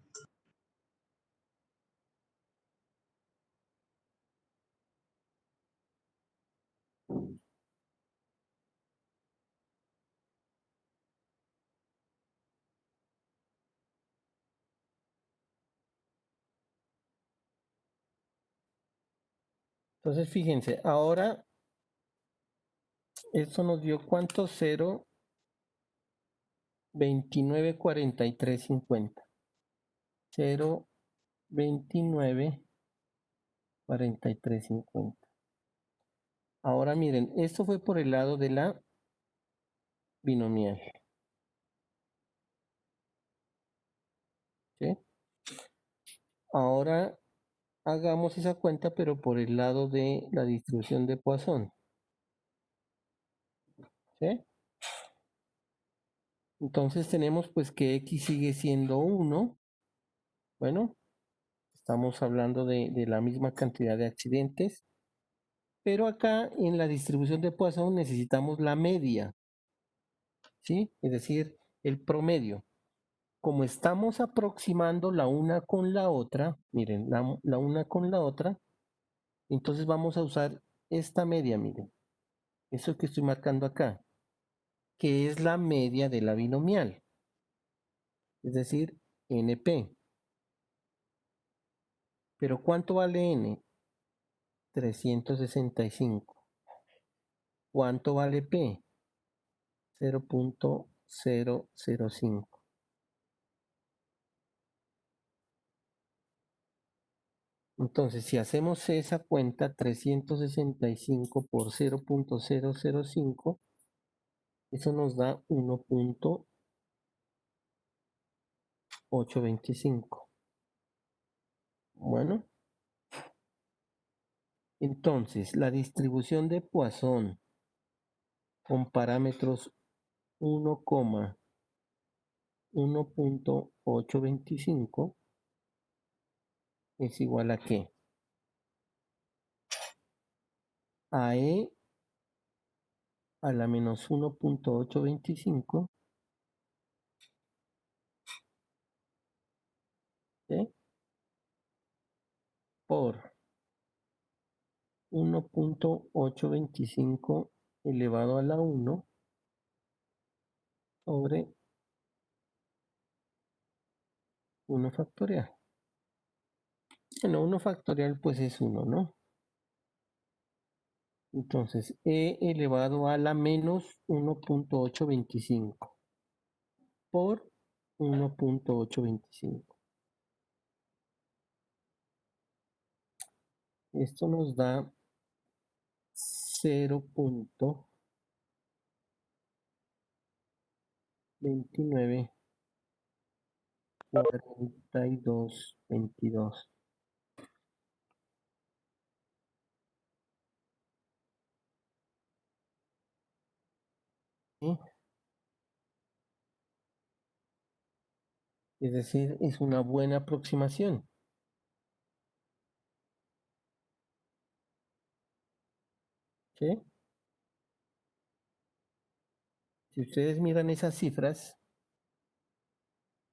Entonces, fíjense, ahora esto nos dio ¿cuánto? 0,294350. 0,294350. Ahora miren, esto fue por el lado de la binomial. ¿Sí? Ahora hagamos esa cuenta, pero por el lado de la distribución de Poisson. ¿Sí? Entonces tenemos pues que X sigue siendo 1. Bueno, estamos hablando de la misma cantidad de accidentes. Pero acá en la distribución de Poisson necesitamos la media. ¿Sí? Es decir, el promedio. Como estamos aproximando la una con la otra, miren, la una con la otra, entonces vamos a usar esta media, miren. Eso que estoy marcando acá, que es la media de la binomial, es decir, NP. Pero ¿cuánto vale N? 365. ¿Cuánto vale P? 0,005. Entonces, si hacemos esa cuenta, 365 por 0,005, eso nos da 1,825. Bueno, entonces la distribución de Poisson con parámetros 1,825 es igual a ¿qué? A E a la menos 1,825, ¿sí? Por 1,825 elevado a la 1 sobre 1 factorial. Bueno, 1 factorial pues es 1, ¿no? Entonces, E elevado a la menos 1,825 por 1,825. Esto nos da 0,005. 29, 42, 22. ¿Sí? Es decir, es una buena aproximación. ¿Sí? Si ustedes miran esas cifras,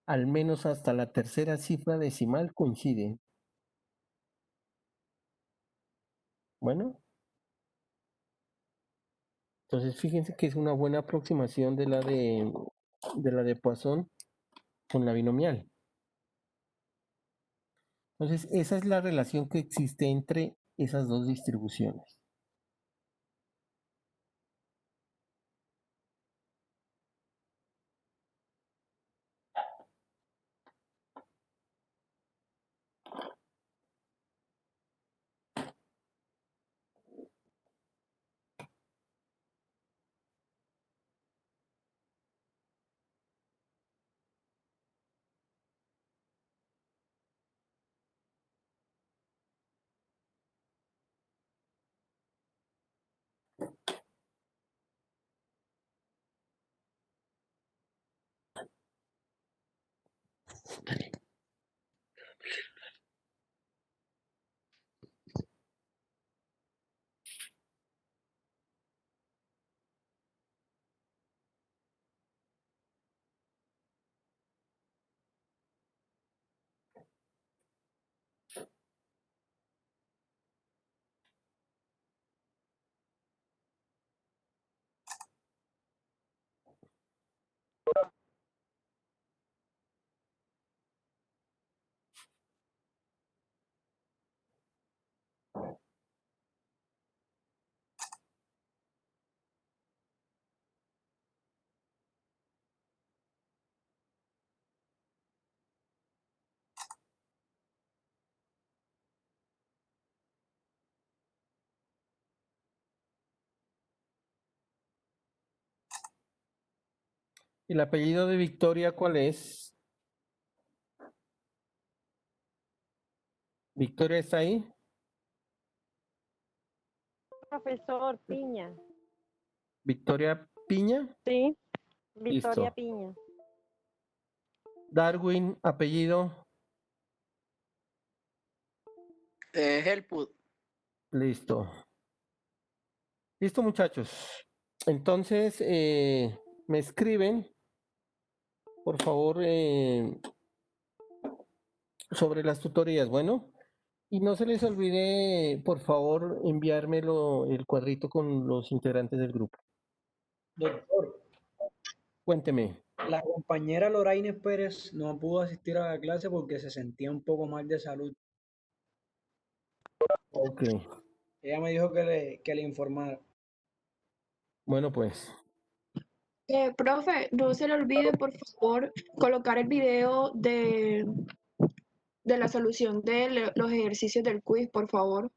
al menos hasta la tercera cifra decimal coinciden. Bueno, entonces fíjense que es una buena aproximación de la de Poisson con la binomial. Entonces, esa es la relación que existe entre esas dos distribuciones. ¿El apellido de Victoria cuál es? ¿Victoria está ahí? Profesor Piña. ¿Victoria Piña? Sí, Victoria Listo. Piña. Darwin, apellido. Helput. Listo. Listo, muchachos. Entonces, me escriben, por favor, sobre las tutorías. Bueno, y no se les olvide, por favor, enviármelo el cuadrito con los integrantes del grupo. Doctor, Cuénteme. la compañera Loraine Pérez no pudo asistir a la clase porque se sentía un poco mal de salud. Ok. Ella me dijo que le informara. Bueno, pues. Profe, no se le olvide, por favor, colocar el video de la solución de los ejercicios del quiz, por favor.